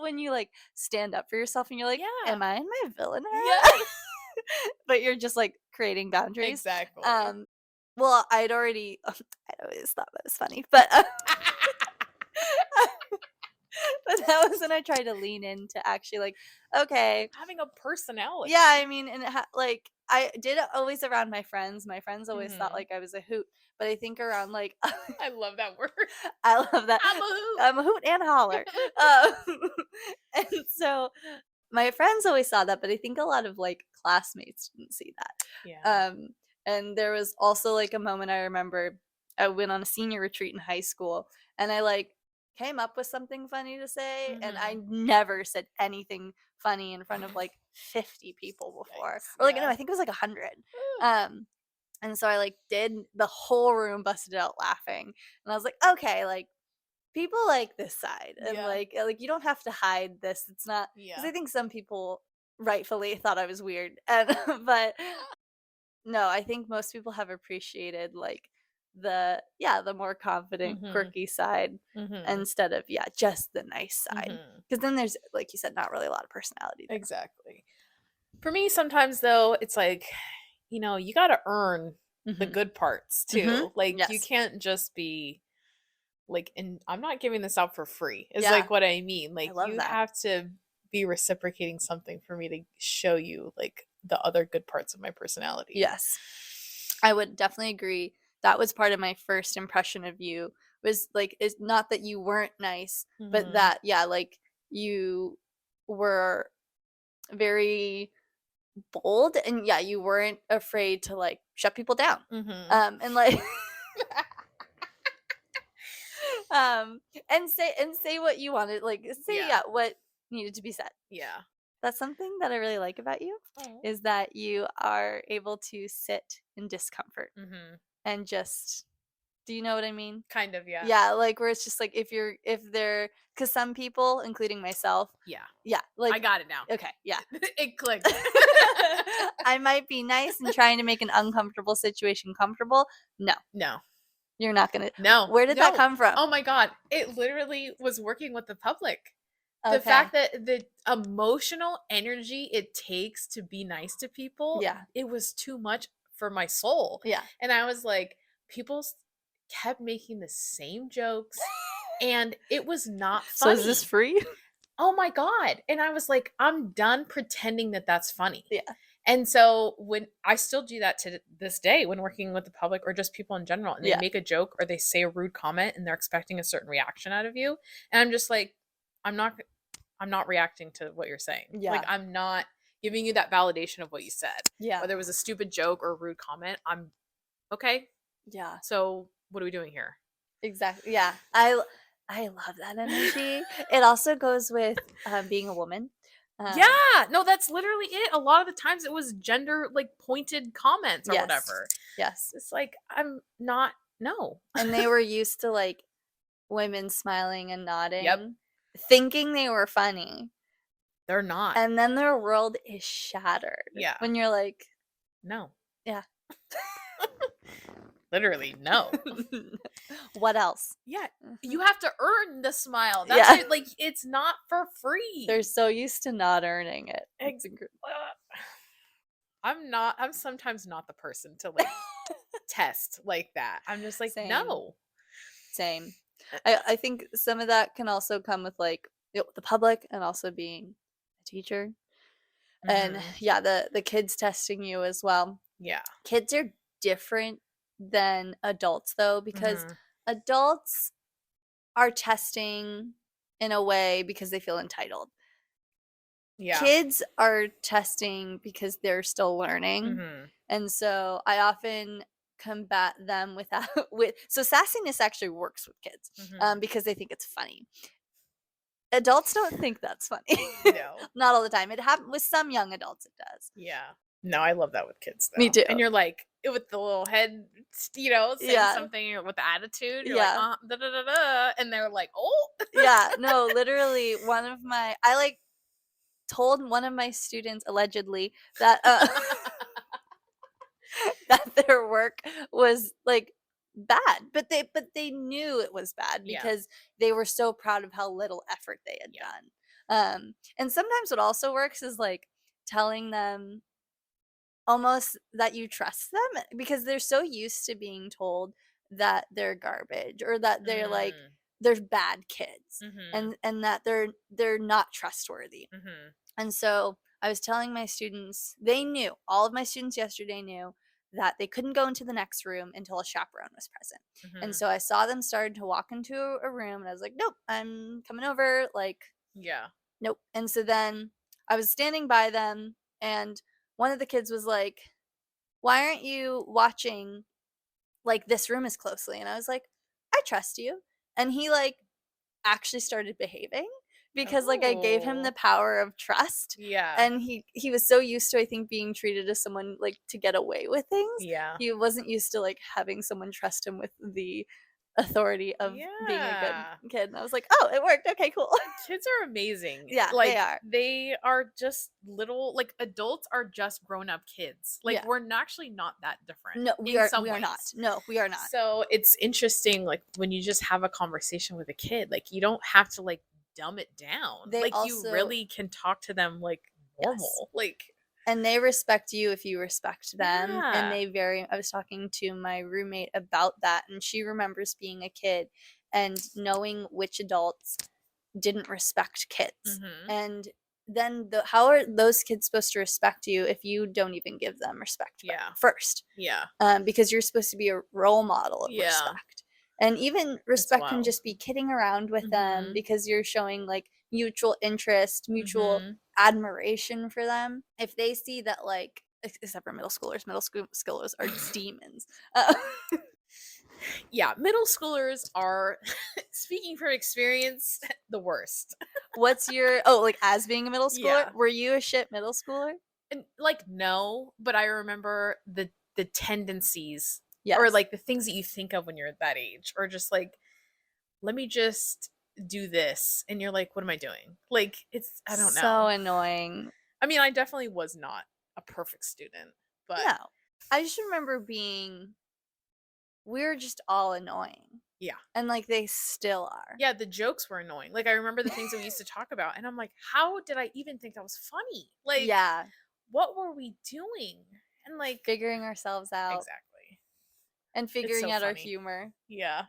when you like stand up for yourself and you're like, Yeah. am I in my villain Yeah. era? But you're just like creating boundaries. Exactly. Well, I'd always thought that was funny, but but that was when I tried to lean into actually like, okay, Having a personality. yeah, I mean, and like I did it always around my friends. My friends always thought Mhm. like I was a hoot, but I think around like I love that word. I love that. I'm a hoot. I'm a hoot and a holler. Um, and so my friends always saw that, but I think a lot of like classmates didn't see Yeah. that. And there was also like a moment I remember I went on a senior retreat in high school and I like came up with something funny to say and I Mhm. never said anything funny in front of like 50 people before. Yikes. Or like no, Yeah. I think it was like 100. Ooh. And so I like did the whole room busted out laughing. And I was like, okay, like people like this side and Yeah. like you don't have to hide this. It's not because Yeah. I think some people rightfully thought I was weird. And but no, I think most people have appreciated like the more confident, Mhm. quirky side Mhm. instead of just the nice side. Mhm. Because then there's like you said, not really a lot of personality there. Exactly. For me, sometimes though, it's like, you got to earn the Mhm. good parts Mhm. too. Like, you Yes. can't just be like, and I'm not giving this out for free, is Yeah. like what I mean. I Like, love you that. have to be reciprocating something for me to show you like the other good parts of my personality. Yes. I would definitely agree. That was part of my first impression of you was like it's not that you weren't nice, but Mhm. that like you were very bold and you weren't afraid to like shut people down. Mhm. And like um and say what you wanted, like say Yeah. what needed to be said. Yeah. That's something that I really like about you Oh. is that you are able to sit in discomfort Mhm. and just Do you know what I mean? Kind of, yeah. Yeah, like, where it's just, like, if they're, because some people, including myself, Yeah. like, I got it now. okay, yeah. It clicked. I might be nice and trying to make an uncomfortable situation comfortable. No, No. you're not gonna. No. Where did that come from? Oh my God. It literally was working with the public. The Okay. fact that the emotional energy it takes to be nice to people, Yeah. it was too much for my soul. Yeah. And I was like, people kept making the same jokes and it was not funny. So is this free? Oh my God. And I was like, I'm done pretending that that's funny. Yeah. And so when I still do that to this day when working with the public or just people in general, and they make a joke or they say a rude comment and they're expecting a certain reaction out of you. And I'm just like, I'm not reacting to what you're saying. Yeah. Like, I'm not giving you that validation of what you said. Yeah. Whether it was a stupid joke or a rude comment, I'm okay. Yeah. So what are we doing here? Exactly. Yeah. I love that energy. It also goes with being a woman. Yeah. No, that's literally it. A lot of the times it was gender like pointed comments or whatever. Yes. It's like, I'm not, no. And they were used to like women smiling and nodding. Yep. Thinking they were funny. They're not. And then their world is shattered. Yeah. When you're like, no. Yeah. Literally, no. What else? Yeah. You have to earn the smile. That's it. Like, it's not for free. They're so used to not earning it. I'm sometimes not the person to like test like that. I'm just like, no. Same. I think some of that can also come with like the public and also being a teacher. And yeah, the kids testing you as well. Yeah. Kids are different than adults though, because adults are testing in a way because they feel entitled. Yeah. Kids are testing because they're still learning. And so I often combat them with so sassiness actually works with kids because they think it's funny. Adults don't think that's funny. No. Not all the time. It happens with some young adults, it does. Yeah. No, I love that with kids though. Me too. And you're like, with the little head, saying something with attitude. You're like, da, da, da, da. And they're like, oh. Yeah, no, literally I like told one of my students allegedly that that their work was like bad, but they knew it was bad because they were so proud of how little effort they had done. And sometimes what also works is like telling them almost that you trust them because they're so used to being told that they're garbage or that they're like they're bad kids and that they're not trustworthy. And so I was telling my students, all of my students yesterday knew that they couldn't go into the next room until a chaperone was present. And so I saw them starting to walk into a room and I was like, nope, I'm coming over. Like, nope. And so then I was standing by them and one of the kids was like, why aren't you watching like this room as closely? And I was like, I trust you. And he like actually started behaving because like I gave him the power of trust. Yeah. And he was so used to, I think, being treated as someone like to get away with things. Yeah. He wasn't used to like having someone trust him with the authority of being a good kid. And I was like, oh, it worked. Okay, cool. Kids are amazing. Yeah, like, they are. They are just little, like adults are just grown-up kids. Like we're actually not that different. No, we are not. No, we are not. So it's interesting, like when you just have a conversation with a kid, like you don't have to like dumb it down. You really can talk to them like normal. Like, and they respect you if you respect them. And I was talking to my roommate about that, and she remembers being a kid and knowing which adults didn't respect kids. And then how are those kids supposed to respect you if you don't even give them respect first? Because you're supposed to be a role model of respect. And even respect can just be kidding around with them because you're showing like mutual interest, mutual admiration for them. If they see that, like, except for middle schoolers are demons. Yeah, middle schoolers are, speaking from experience, the worst. What's your, like as being a middle schooler, were you a shit middle schooler? And like, no, but I remember the tendencies Or Yes. like the things that you think of when you're at that age, or just like, let me just do this. And you're like, what am I doing? Like, I don't So know. annoying. I mean, I definitely was not a perfect student, but No. I just remember we're just all annoying. yeah. And like they still are. Yeah, the jokes were annoying. Like, I remember the things that we used to talk about, and I'm like, how did I even think that was funny? Like, Yeah. what were we doing? And like, Figuring ourselves out exactly. and It's figuring so out our funny. humor. Yeah.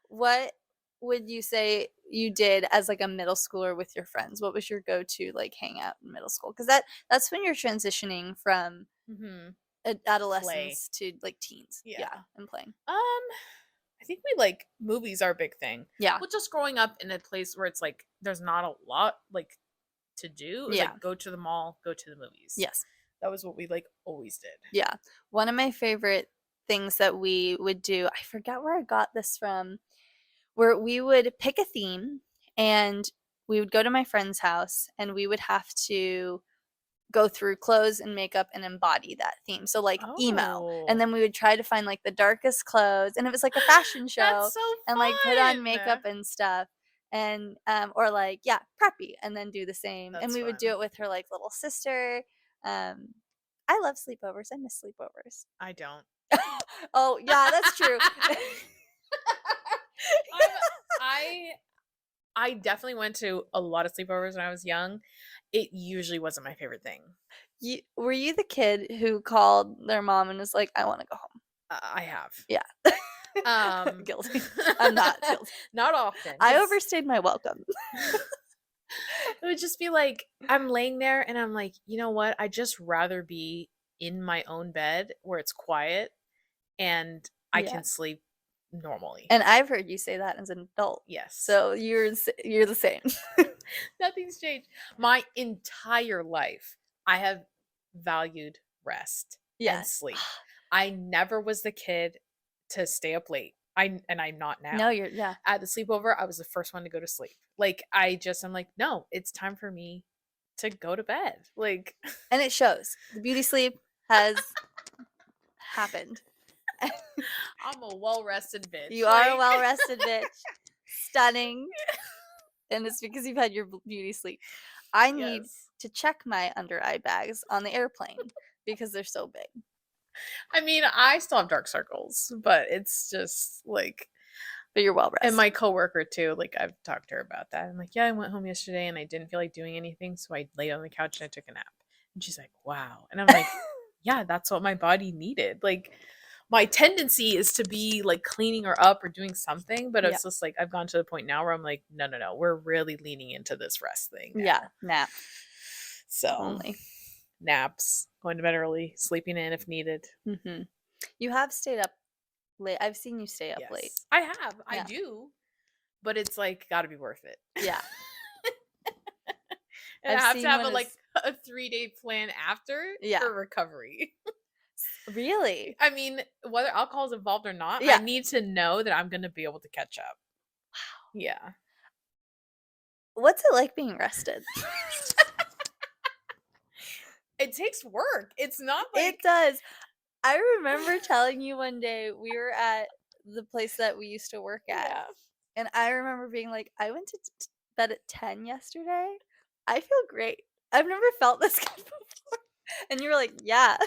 What would you say you did as like a middle schooler with your friends? What was your go-to like hangout in middle school? Because that's when you're transitioning from Mm-hmm. Play. adolescence to like teens. Yeah. Yeah, and playing. I think we like movies are a big thing. Yeah. Well, just growing up in a place where it's like there's not a lot like to do. It was Yeah. like go to the mall, go to the movies. Yes. That was what we like always did. Yeah. One of my favorite things that we would do, I forget where I got this from, where we would pick a theme and we would go to my friend's house and we would have to go through clothes and makeup and embody that theme. So like emo. And Oh. then we would try to find like the darkest clothes and it was like a fashion show That's so and like put on makeup fun. and stuff. And or like yeah, preppy and then do the same. And That's we would do fun. it with her like little sister. I love sleepovers. I miss sleepovers. I don't. Oh, yeah, that's true. I I definitely went to a lot of sleepovers when I was young. It usually wasn't my favorite thing. Were you the kid who called their mom and was like, "I wanna go home"? I have. Yeah. Guilty. I'm not guilty. Not often. I overstayed my welcome. It would just be like, I'm laying there and I'm like, you know what? I'd just rather be in my own bed where it's quiet and I Yeah. can sleep normally. And I've heard you say that as an adult. Yes. So you're the same. Nothing's changed. My entire life, I have valued rest and Yes. sleep. I never was the kid to stay up late. I'm not now. No, yeah. At the sleepover, I was the first one to go to sleep. Like I'm like, no, it's time for me to go to bed. Like, And it shows. The beauty sleep has happened. I'm a well-rested bitch. You are a well-rested bitch. Stunning. And it's because you've had your beauty sleep. I need to check my under eye bags on the airplane because they're so big. I mean, I still have dark circles, but it's just like. But you're well rested. And my coworker too, like I've talked to her about that. I'm like, yeah, I went home yesterday and I didn't feel like doing anything, so I laid on the couch and I took a nap. And she's like, wow. And I'm like, yeah, that's what my body needed. Like, my tendency is to be like cleaning her up or doing something, but it's just like I've gone to the point now where I'm like, no, we're really leaning into this rest thing now. Yeah, nap. So only naps, going to bed early, sleeping in if needed. Mm-hmm. You have stayed up late. I've seen you stay up late. I have. Yeah. I do. But it's like got to be worth it. Yeah. And I have to have a 3-day plan after for recovery. Really? I mean, whether alcohol is involved or not, Yeah. I need to know that I'm going to be able to catch up. Wow. Yeah. What's it like being rested? It takes work. It's not like... It does. I remember telling you one day we were at the place that we used to work at. Yeah. And I remember being like, I went to bed at 10 yesterday. I feel great. I've never felt this good before. And you were like, yeah.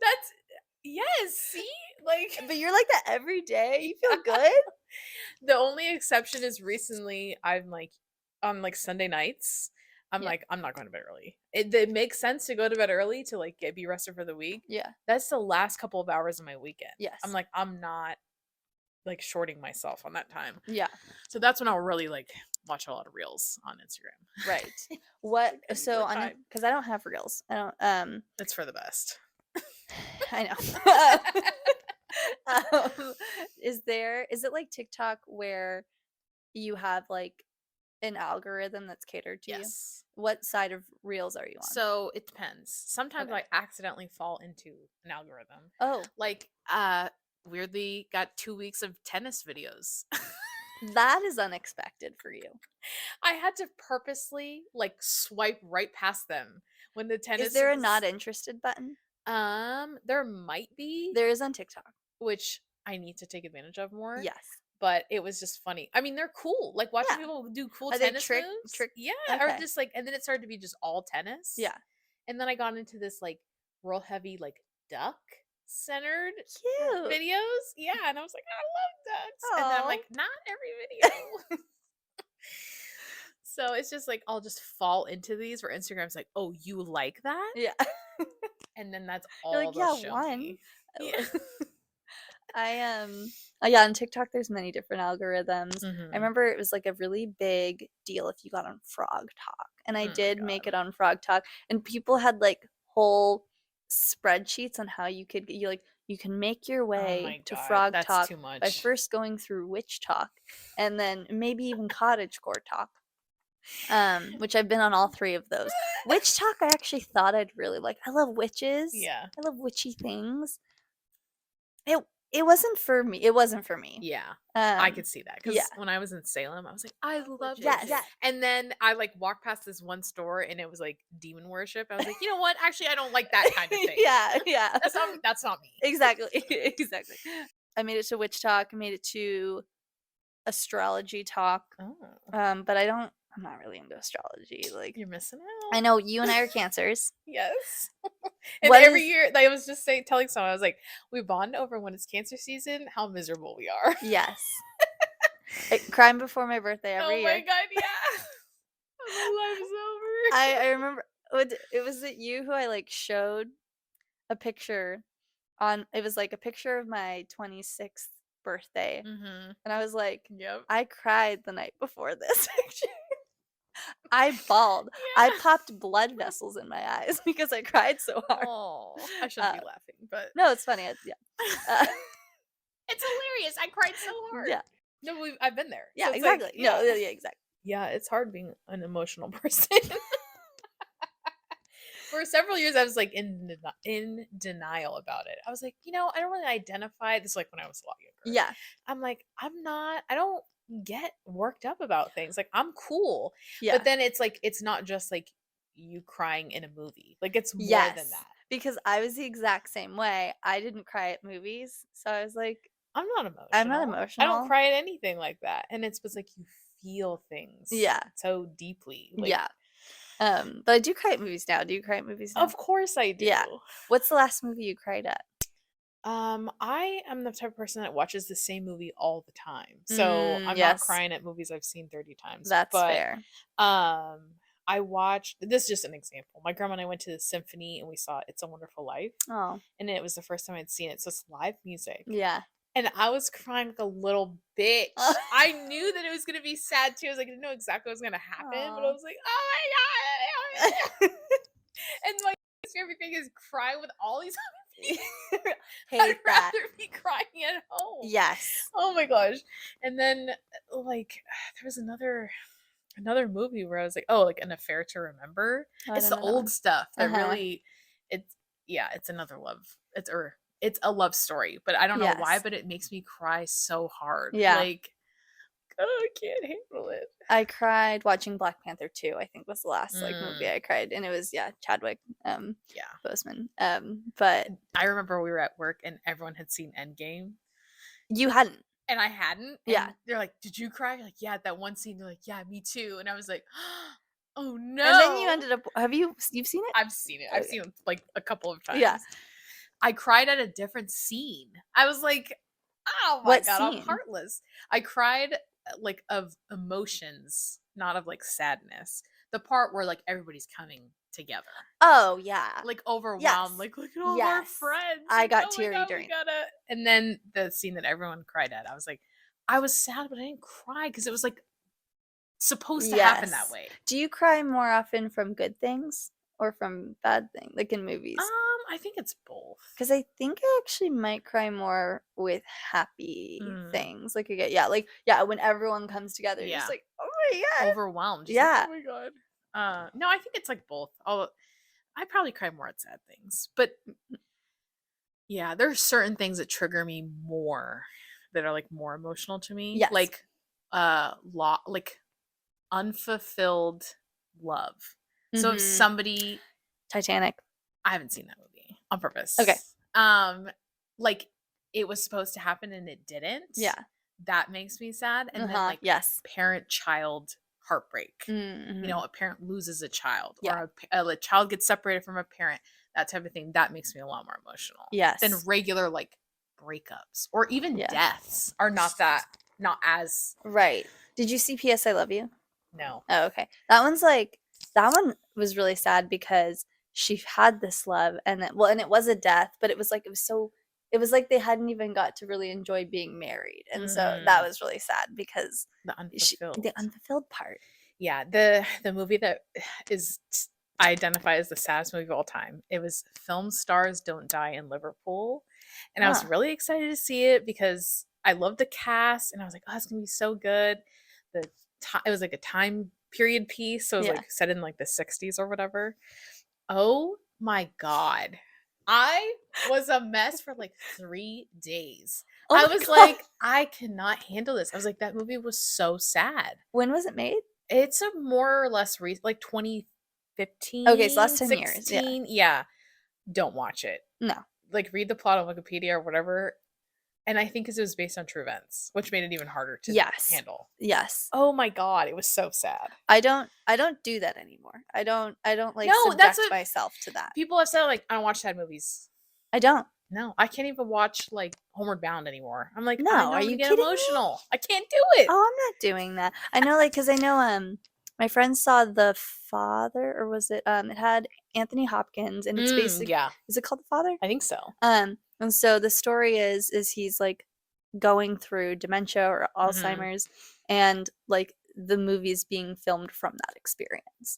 That's... Yes, see? Like... But you're like that every day. You feel good? The only exception is recently I'm like, on like Sunday nights, I'm like, I'm not going to bed early. It makes sense to go to bed early to like be rested for the week. Yeah. That's the last couple of hours of my weekend. Yes. I'm like, I'm not like shorting myself on that time. Yeah. So that's when I'll really like watch a lot of reels on Instagram. Right. What? So on because I don't have reels. I don't. It's for the best. I know. Is it like TikTok where you have like an algorithm that's catered to you? What side of reels are you on? So it depends. Sometimes I accidentally fall into an algorithm. Oh. Like weirdly got 2 weeks of tennis videos. That is unexpected for you. I had to purposely like swipe right past them when the tennis... Is there a not interested button? There might be, There is on TikTok. which I need to take advantage of more. Yes. But it was just funny. I mean, they're cool. Like watching Yeah. people do cool Are they tennis trick? moves. Yeah, or Okay. just like, and then it started to be just all tennis. Yeah. And then I got into this like real heavy like duck centered Cute. videos. Yeah, and I was like, I love ducks. And then I'm like, not every video. So it's just like I'll just fall into these where Instagram's like, oh, you like that? Yeah. And then that's You're all like, they'll yeah, show one. me. Yeah. Yeah, on TikTok there's many different algorithms. Mhm. I remember it was like a really big deal if you got on Frog Talk. And I Oh my did make God. it on Frog Talk, and people had like whole spreadsheets on how you can make your Oh my way to God, Frog that's Talk too by much. first going through Witch Talk and then maybe even Cottagecore Talk. Which I've been on all three of those. Witch Talk I actually thought I'd really like. I love witches. Yeah. I love witchy things. It wasn't for me. It wasn't for me. Yeah. I could see that because yeah. when I was in Salem, I was like, I love Yes. witches. And then I like walked past this one store and it was like demon worship. I was like, you know what? Actually, I don't like that kind of thing. Yeah. That's not me. Exactly. Exactly. I made it to Witch Talk. I made it to Astrology Talk. Oh. But I'm not really into astrology. Like, You're missing out. I know you and I are Cancers. Yes. And What every is- year, I was just telling someone, I was like, we bond over when it's Cancer season, how miserable we are. Yes. Crime before my birthday every year. Oh my God, yeah. My life's over. I remember it was you who I like showed a picture on. It was like a picture of my 26th birthday, Mm-hmm. and I was like, Yep. I cried the night before this picture. I bawled. Yeah. I popped blood vessels in my eyes because I cried so hard. Oh, I shouldn't be laughing, but no, it's funny. Yeah, it's hilarious. I cried so hard. Yeah, no, I've been there. Yeah, So it's exactly. Like, yeah. No, yeah, exactly. Yeah, it's hard being an emotional person. For several years, I was like in denial about it. I was like, I don't really identify. This is like when I was a lot younger. Yeah, I'm like, I don't get worked up about things. Like, I'm cool. Yeah, but then it's like it's not just like you crying in a movie. Like, it's more than that. Because I was the exact same way. I didn't cry at movies, so I was like, I'm not emotional. I don't cry at anything like that. And it's like you feel things. Yeah. So deeply. Like, yeah. But I do cry at movies now. Do you cry at movies now? Of course I do. Yeah. What's the last movie you cried at? I am the type of person that watches the same movie all the time. So I'm not crying at movies I've seen 30 times. That's fair. I watched, this is just an example. My grandma and I went to the symphony and we saw It's a Wonderful Life. Oh. And it was the first time I'd seen it. So it's live music. Yeah. And I was crying like a little bitch. I knew that it was going to be sad too. I was like, I didn't know exactly what was going to happen. But I was like, oh my God. And my favorite thing is cry with all these other people. I'd rather be crying at home. Yes. Oh my gosh. And then like there was another movie where I was like, oh, like An Affair to Remember. It's the old stuff that really it's another love. It's a love story, but I don't know why, but it makes me cry so hard. Yeah. Like, oh, I can't handle it. I cried watching Black Panther 2, I think was the last movie I cried. And it was, Chadwick Boseman. But I remember we were at work and everyone had seen Endgame. You hadn't. And I hadn't. And yeah. They're like, did you cry? Like, yeah, that one scene. They're like, yeah, me too. And I was like, oh no. And then you ended up, you've seen it? I've seen it. I've seen it like a couple of times. Yeah. I cried at a different scene. I was like, oh my God, I'm heartless. I cried like of emotions, not of like sadness. The part where like everybody's coming together. Oh yeah. Like overwhelmed. Like look at all our friends. I got teary during. And then the scene that everyone cried at, I was like, I was sad, but I didn't cry because it was like supposed to happen that way. Do you cry more often from good things or from bad things, like in movies? I think it's both. Because I think I actually might cry more with happy things. Like when everyone comes together, you're just like, oh my God. Overwhelmed. Just yeah. Like, oh my God. No, I think it's like both. I probably cry more at sad things. But yeah, there are certain things that trigger me more that are like more emotional to me. Yes. Like like unfulfilled love. So if somebody Titanic. I haven't seen that movie. On purpose. Okay. Like it was supposed to happen and it didn't. Yeah. That makes me sad. And then like yes. parent-child heartbreak. Mm-hmm. You know, a parent loses a child, Yeah. or a child gets separated from a parent. That type of thing. That makes me a lot more emotional. Yes. Than regular like breakups or even deaths are not as right. Did you see P.S. I Love You? No. Oh, okay. That one was really sad because she had this love and it was a death, but it was like they hadn't even got to really enjoy being married. And so that was really sad because the unfulfilled part. Yeah, the movie that I identify as the saddest movie of all time. It was Film Stars Don't Die in Liverpool. And I was really excited to see it because I loved the cast and I was like, oh, it's going to be so good. It was like a time period piece. So it was like set in like the 60s or whatever. Oh my God. I was a mess for like 3 days. I was like, I cannot handle this. I was like, that movie was so sad. When was it made? It's a more or less recent, like 2015. Okay, so last 10 years. Yeah. Don't watch it. No. Like read the plot on Wikipedia or whatever. And I think because it was based on true events, which made it even harder to handle. Yes. Oh my God, it was so sad. I don't do that anymore. I don't like subject myself to that. People have said like I don't watch sad movies. I don't. No, I can't even watch like Homeward Bound anymore. I'm like, no, are you get kidding emotional? Me? I can't do it. Oh, I'm not doing that. I know, like, because I know my friend saw The Father, or was it it had Anthony Hopkins, and it's basically is it called The Father? I think so. And so the story is he's like going through dementia or Alzheimer's, and like the movie's being filmed from that experience.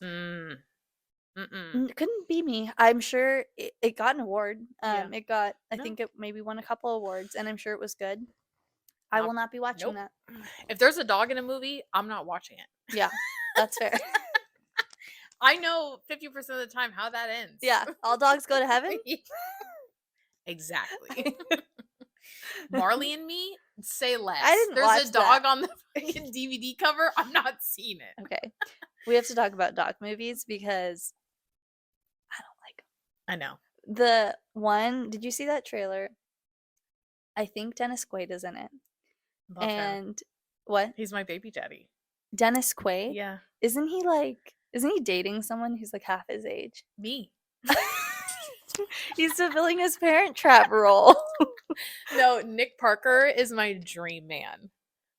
Couldn't be me. I'm sure it got an award. It got, I think it maybe won a couple awards, and I'm sure it was good. I will not be watching that. If there's a dog in a movie, I'm not watching it. Yeah, that's fair. I know 50% of the time how that ends. Yeah, all dogs go to heaven? Exactly. Marley and Me, say less. I didn't There's watch a dog that. on the DVD cover. I'm not seeing it. Okay. We have to talk about dog movies because I don't like them. I know. The one, did you see that trailer? I think Dennis Quaid is in it. Love him. What? He's my baby daddy. Dennis Quaid? Yeah. Isn't he dating someone who's like half his age? Me. He's fulfilling his Parent Trap role. No, Nick Parker is my dream man.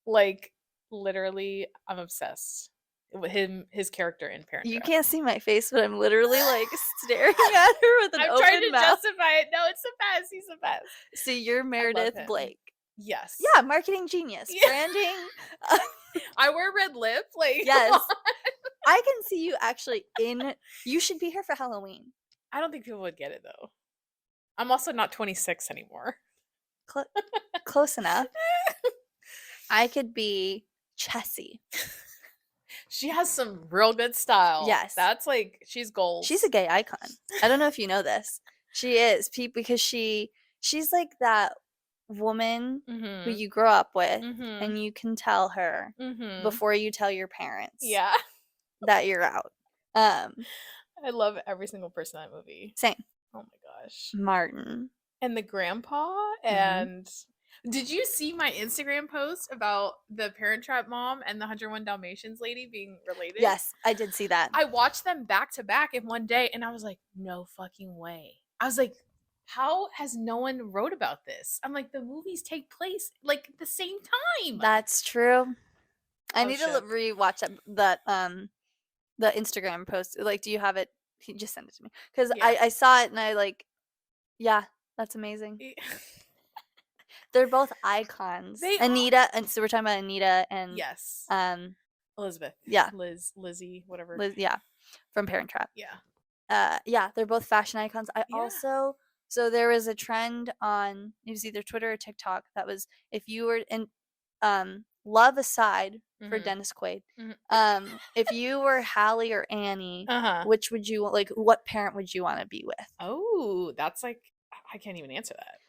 Like, literally, I'm obsessed with him, his character in Parent Trap. You can't see my face, but I'm literally like staring at her with an open mouth. I'm trying to justify it. No, it's the best. He's the best. See, you're Meredith Blake. Yes. Yeah, marketing genius. Yeah. Branding. I wear red lip. Like, yes. I can see you actually you should be here for Halloween. I don't think people would get it though. I'm also not 26 anymore. Close enough. I could be Chessie. She has some real good style. Yes. That's like, she's gold. She's a gay icon. I don't know if you know this. She is. Because she's like that woman who you grow up with and you can tell her before you tell your parents that you're out. I love every single person in that movie. Same. Oh my gosh. Martin. And the grandpa. And did you see my Instagram post about the Parent Trap mom and the 101 Dalmatians lady being related? Yes, I did see that. I watched them back to back in one day and I was like, no fucking way. I was like, how has no one wrote about this? I'm like, the movies take place like the same time. That's true. I need to rewatch that the Instagram post. Like, do you have it? Just send it to me. Because I saw it and I like, yeah, that's amazing. They're both icons. Anita, and so we're talking about Anita and Elizabeth. Yeah. Lizzie, whatever. From Parent Trap. Yeah. Yeah, they're both fashion icons. Also, so there was a trend on, it was either Twitter or TikTok that was, if you were in love aside for Dennis Quaid, if you were Hallie or Annie, which would you like? What parent would you want to be with? Oh, that's like, I can't even answer that.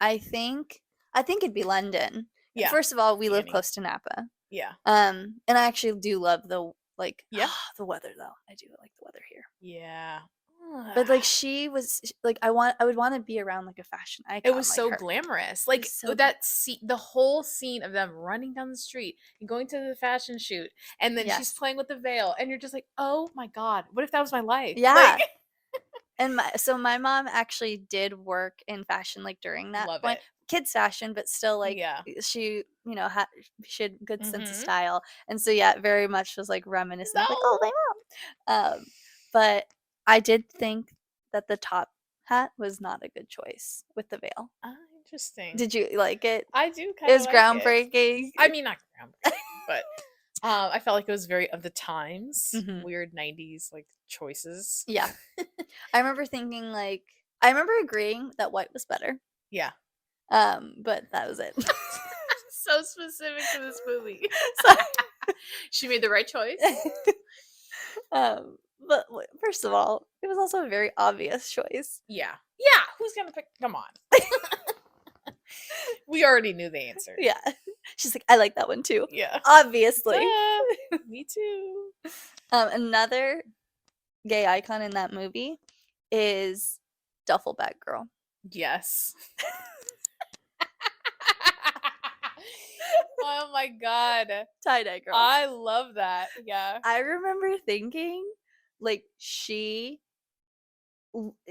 I think it'd be London. Yeah. First of all, we live close to Napa. Yeah. And I actually do love the weather though. I do like the weather here. Yeah. But like she was like I would want to be around like a fashion icon. It was like so her. glamorous. Like so that scene, the whole scene of them running down the street and going to the fashion shoot, and then she's Yes. playing with the veil, and you're just like, oh my god, what if that was my life? Yeah. Like, And my mom actually did work in fashion like during that love point. it. Kids fashion, but still like Yeah. she, she had good sense of Mhm. style. And so yeah, it very much was like reminiscent of like, oh No. my mom. But I did think that the top hat was not a good choice with the veil. Interesting. Did you like it? I do kind It of was like groundbreaking. I mean, not groundbreaking, but I felt like it was very of the times. Mhm. Weird 90s like choices. Yeah. I remember thinking like I remember agreeing that white was better. Yeah. But that was it. So specific to this movie. So She made the right choice. But first of all, it was also a very obvious choice. Yeah. Yeah. Who's gonna pick? Come on. We already knew the answer. Yeah. She's like, I like that one too. Yeah. Obviously. Me too. Another gay icon in that movie is Duffel Bag Girl. Yes. Oh my god. Tie-dye girl. I love that. Yeah. I remember thinking, like, she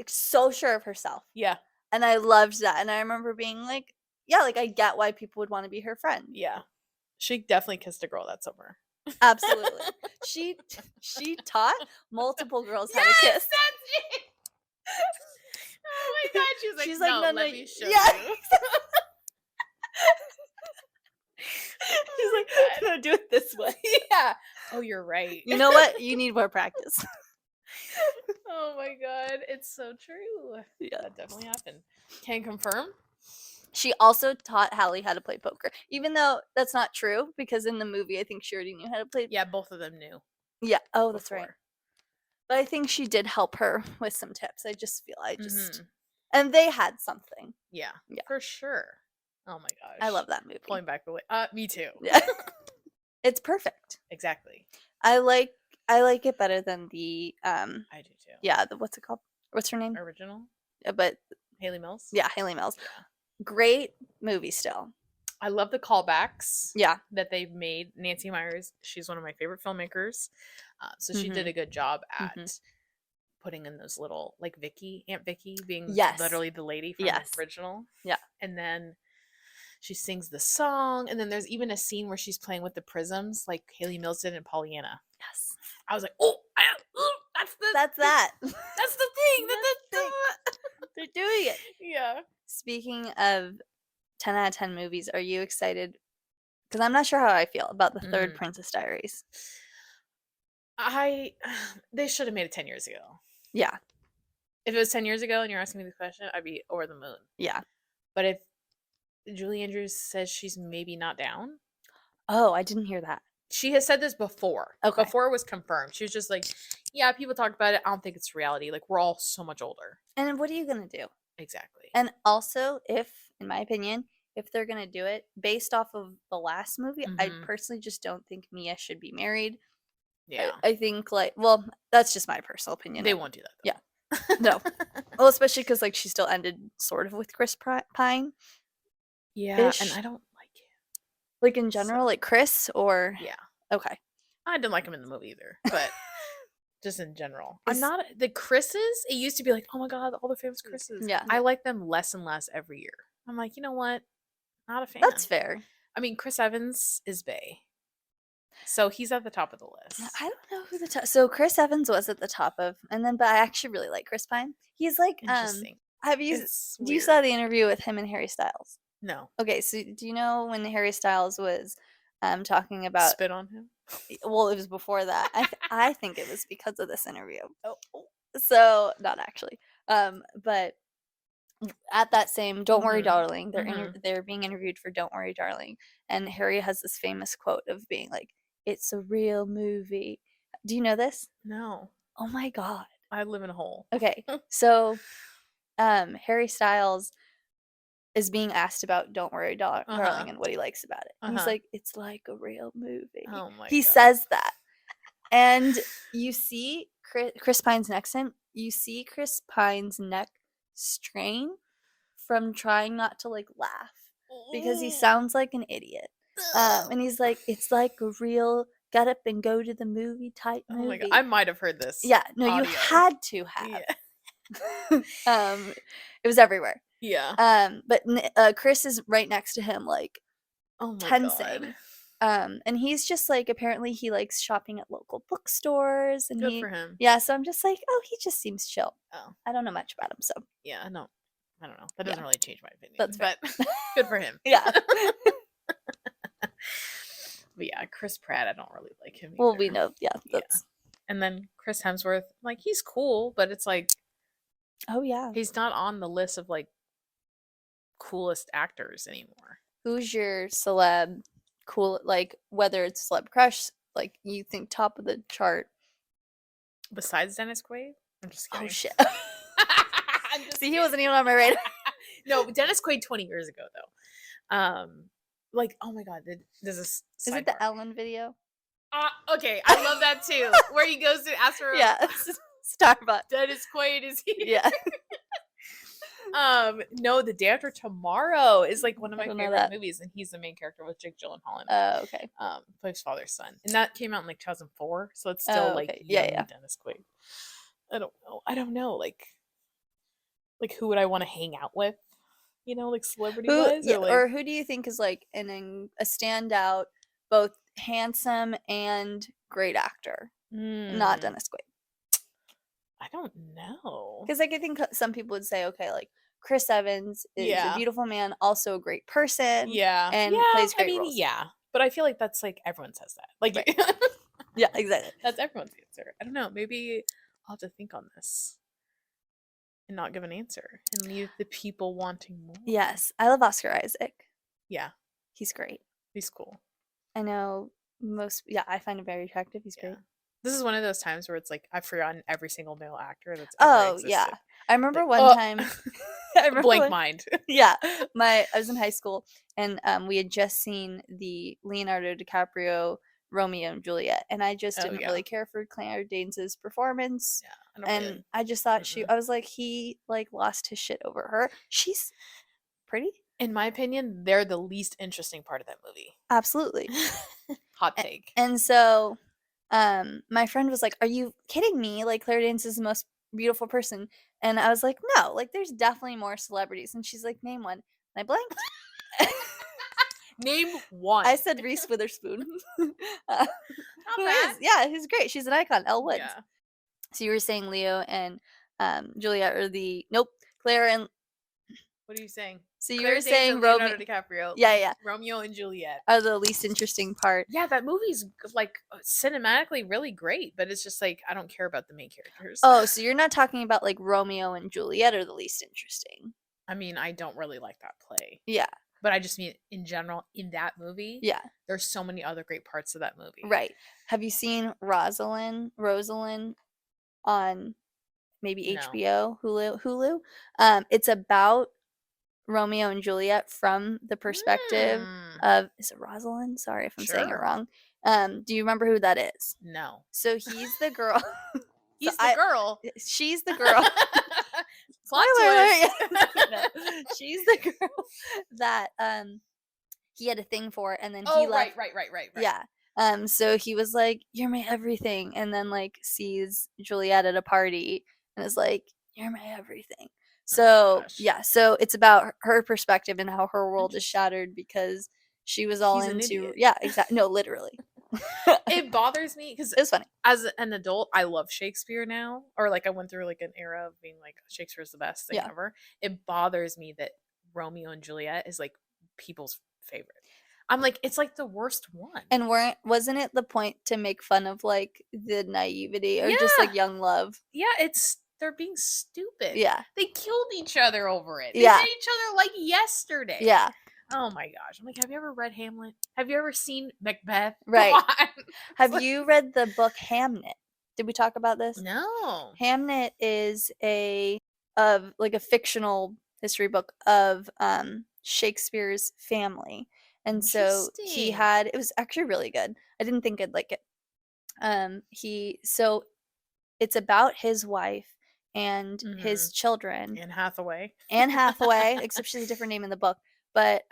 so sure of herself. Yeah. And I loved that. And I remember being like, yeah, like I get why people would want to be her friend. Yeah. She definitely kissed a girl that summer. Absolutely. She taught multiple girls how to kiss. That's it. Oh my god. She's like, no, let me show yeah. you. She's like, no, do it this way. Yeah. Oh, you're right. You know what? You need more practice. Oh my god. It's so true. Yeah. That definitely happened. Can confirm. She also taught Hallie how to play poker, even though that's not true because in the movie I think she already knew how to play. Yeah, both of them knew. Yeah. Oh, that's right. Before. But I think she did help her with some tips. I just feel Mhm. and they had something. Yeah. Yeah. For sure. Oh my gosh. I love that movie. Pulling back away. Me too. Yeah. It's perfect. Exactly. I like it better than the I do too. yeah, what's it called? What's her name? Original. But Hayley Mills. yeah, Hayley Mills. Yeah. Great movie still. I love the callbacks. Yeah. That they've made. Nancy Meyers, she's one of my favorite filmmakers. So she did a good job at putting in those little, like Aunt Vicky being literally the lady from the original. Yeah. And then she sings the song. And then there's even a scene where she's playing with the prisms like Hayley Mills did in Pollyanna. Yes. I was like, that's that. That's the thing. They're doing it. Yeah. Speaking of 10 out of 10 movies, are you excited? Because I'm not sure how I feel about the third Princess Diaries. They should have made it 10 years ago. Yeah. If it was 10 years ago and you're asking me this question, I'd be over the moon. Yeah. But if Julie Andrews says she's maybe not down. Oh, I didn't hear that. She has said this before. Okay. Before it was confirmed. She was just like, yeah, people talk about it. I don't think it's reality. Like, we're all so much older. And what are you going to do? Exactly. And also, in my opinion, if they're going to do it based off of the last movie, I personally just don't think Mia should be married. Yeah. I think, well, that's just my personal opinion. They won't do that, though. Yeah. No. Well, especially because, she still ended sort of with Chris Pine. Yeah, and I don't like him. Like, in general, Chris, or? Yeah. Okay. I didn't like him in the movie either, but just in general. I'm not, the Chris's, it used to be like, oh my god, all the famous Chris's. Yeah. I like them less and less every year. I'm like, you know what? Not a fan. That's fair. I mean, Chris Evans is bae. So he's at the top of the list. I don't know who the top. So Chris Evans was at the top of, but I actually really like Chris Pine. He's like, interesting. Do you saw the interview with him and Harry Styles? No. Okay, so do you know when Harry Styles was talking about spit on him? Well, it was before that. I think it was because of this interview. Oh. So not actually. But at that same Don't Worry Darling, they're being interviewed for Don't Worry Darling, and Harry has this famous quote of being like, "It's a real movie." Do you know this? No. Oh my god. I live in a hole. Okay. So Harry Styles is being asked about Don't Worry Darling and what he likes about it. And he's like, it's like a real movie. Oh my He god. says that. And you see Chris Pine's next you see Chris Pine's neck strain from trying not to like laugh because he sounds like an idiot. And he's like, it's like a real get up and go to the movie type movie. Oh my God. I might have heard this. Yeah, no, audio. You had to have. Yeah. It was everywhere. Yeah. But Chris is right next to him, like, tensing. God. And he's just like, apparently he likes shopping at local bookstores. And Good for him. Yeah, so I'm just like, oh, he just seems chill. Oh. I don't know much about him, so. Yeah, no. I don't know. That doesn't really change my opinion. That's but good for him. Yeah. But yeah, Chris Pratt, I don't really like him either. Well, we know, yeah. That's... And then Chris Hemsworth, like, he's cool, but it's like, oh yeah, he's not on the list of like coolest actors anymore. Who's your celeb cool, like, whether it's celeb crush, like, you think top of the chart besides Dennis Quaid? I'm just kidding. Oh shit. See, he wasn't even on my radar. No, Dennis Quaid 20 years ago though. Like, oh my God, there's this. Is it the Ellen video? Okay, I love that too. Where he goes to ask for Starbucks. Dennis Quaid is here. Yeah. No, The Day After Tomorrow is like one of my favorite movies, and he's the main character with Jake Gyllenhaal. Oh, okay. Plays father's son, and that came out in like 2004, so it's still like young Dennis Quaid. I don't know, like who would I want to hang out with? You know, like celebrity wise, or who do you think is like a standout, both handsome and great actor? Not Dennis Quaid. I don't know, because like I think some people would say, okay, like Chris Evans is a beautiful man, also a great person, and plays great roles. Yeah, but I feel like that's like everyone says that, like yeah, exactly. That's everyone's answer. I don't know. Maybe I'll have to think on this and not give an answer and leave the people wanting more. Yes, I love Oscar Isaac. Yeah, he's great. He's cool. I know I find him very attractive. He's great. This is one of those times where it's like I've forgotten every single male actor that's ever existed. Yeah. I remember one time blank mind. Yeah. I was in high school and we had just seen the Leonardo DiCaprio Romeo and Juliet, and I just didn't really care for Claire Danes' performance. Yeah. I just thought I was like, he like lost his shit over her. She's pretty. In my opinion, they're the least interesting part of that movie. Absolutely. Hot take. And so my friend was like, are you kidding me? Like, Claire Danes is the most beautiful person. And I was like, no, like there's definitely more celebrities. And she's like, name one. And I blanked. Name one. I said Reese Witherspoon. Not bad. Yeah, he's great. She's an icon. Elle Woods. Yeah. So you were saying Leo and Juliet are Claire and... What are you saying? So you were saying Leonardo DiCaprio. Yeah. Romeo and Juliet are the least interesting part. Yeah, that movie's like cinematically really great, but it's just like I don't care about the main characters. Oh, so you're not talking about like Romeo and Juliet are the least interesting. I mean, I don't really like that play. Yeah. But I just mean in general in that movie. Yeah. There's so many other great parts of that movie. Right. Have you seen Rosalind on maybe HBO, Hulu? It's about Romeo and Juliet from the perspective of, is it Rosalind? Sorry if I'm saying it wrong. Do you remember who that is? No. So he's the girl. He's the girl. She's the girl. Plot twist. No, she's the girl that he had a thing for, and then he left. Right. Yeah. So he was like, "You're my everything," and then like sees Juliet at a party and is like, "You're my everything." So so it's about her perspective and how her world is shattered because she was all into exactly. No, literally. It bothers me because it's funny. As an adult, I love Shakespeare now, or like I went through like an era of being like Shakespeare's the best thing ever. It bothers me that Romeo and Juliet is like people's favorite. I'm like, it's like the worst one. And wasn't it the point to make fun of like the naivety or just like young love? Yeah, they're being stupid. Yeah. They killed each other over it. They hit each other like yesterday. Yeah. Oh my gosh. I'm like, have you ever read Hamlet? Have you ever seen Macbeth? Right. Have you read the book Hamnet? Did we talk about this? No. Hamnet is a fictional history book of Shakespeare's family. And so it was actually really good. I didn't think I'd like it. It's about his wife and his children. Anne Hathaway. Anne Hathaway, except she's a different name in the book. But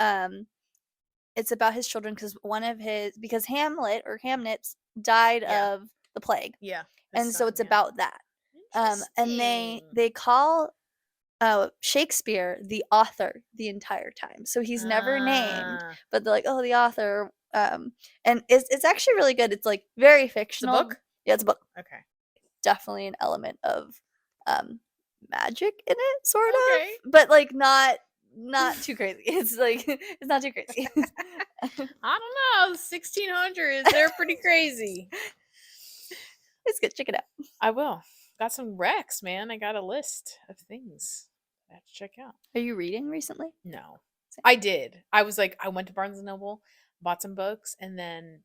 it's about his children because Hamlet or Hamnets died of the plague. Yeah. And so it's about that. And they call Shakespeare the author the entire time. So he's never named, but they're like, oh, the author. And it's actually really good. It's like very fictional. It's a book? Yeah, it's a book. Okay. Definitely an element of magic in it, sort of. But like not too crazy. It's like it's not too crazy. I don't know. 1600s, they're pretty crazy. It's good. Check it out. I will. Got some recs, man. I got a list of things I have to check out. Are you reading recently? No. I did. I was like, I went to Barnes & Noble, bought some books, and then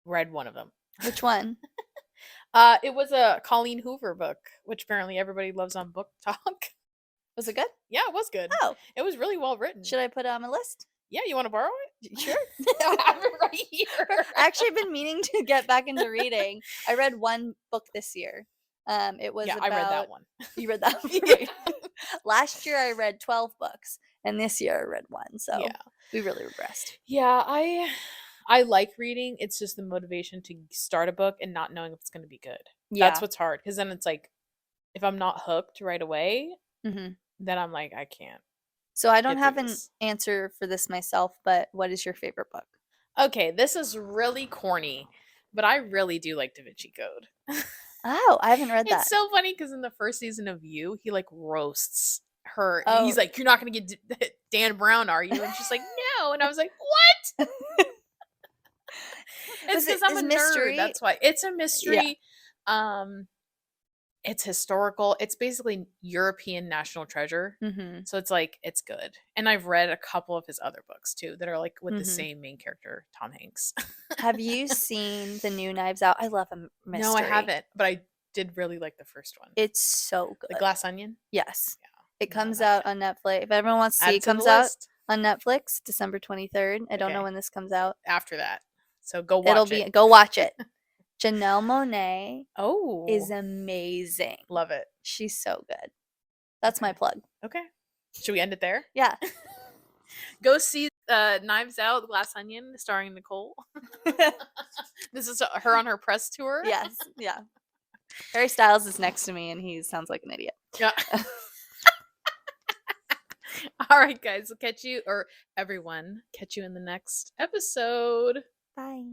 read one of them. Which one? It was a Colleen Hoover book, which apparently everybody loves on Book Talk. Was it good? Yeah, it was good. Oh. It was really well written. Should I put it on my list? Yeah, you want to borrow it? Sure. I have it right here. I actually have been meaning to get back into reading. I read one book this year. It was about... I read that one. You read that one? Yeah. Last year I read 12 books, and this year I read one. So we really regressed. Yeah, I like reading. It's just the motivation to start a book and not knowing if it's going to be good. Yeah. That's what's hard. Because then it's like, if I'm not hooked right away, then I'm like, I can't. So I don't have an answer for this myself, but what is your favorite book? Okay, this is really corny, but I really do like Da Vinci Code. Oh, I haven't read that. It's so funny because in the first season of You, he like roasts her. Oh. He's like, you're not going to get Dan Brown, are you? And she's like, no. And I was like, what? It's because I'm a nerd. That's why. It's a mystery. Yeah. It's historical. It's basically European national treasure. So it's like, it's good. And I've read a couple of his other books too that are like with the same main character, Tom Hanks. Have you seen the new Knives Out? I love a mystery. No, I haven't, but I did really like the first one. It's so good. The Glass Onion? Yes. Yeah. It comes out on Netflix. If everyone wants to see, it comes out on Netflix December 23rd. I don't know when this comes out. After that. So go watch it. Go watch it. Janelle Monáe is Oh, amazing. love it. She's so good. That's my plug. Okay. Should we end it there? Yeah. Go see Knives Out, Glass Onion, starring Nicole. This is her on her press tour. Yes. Yeah. Harry Styles is next to me and he sounds like an idiot. Yeah. All right, guys. We'll catch you, or everyone, catch you in the next episode. Bye.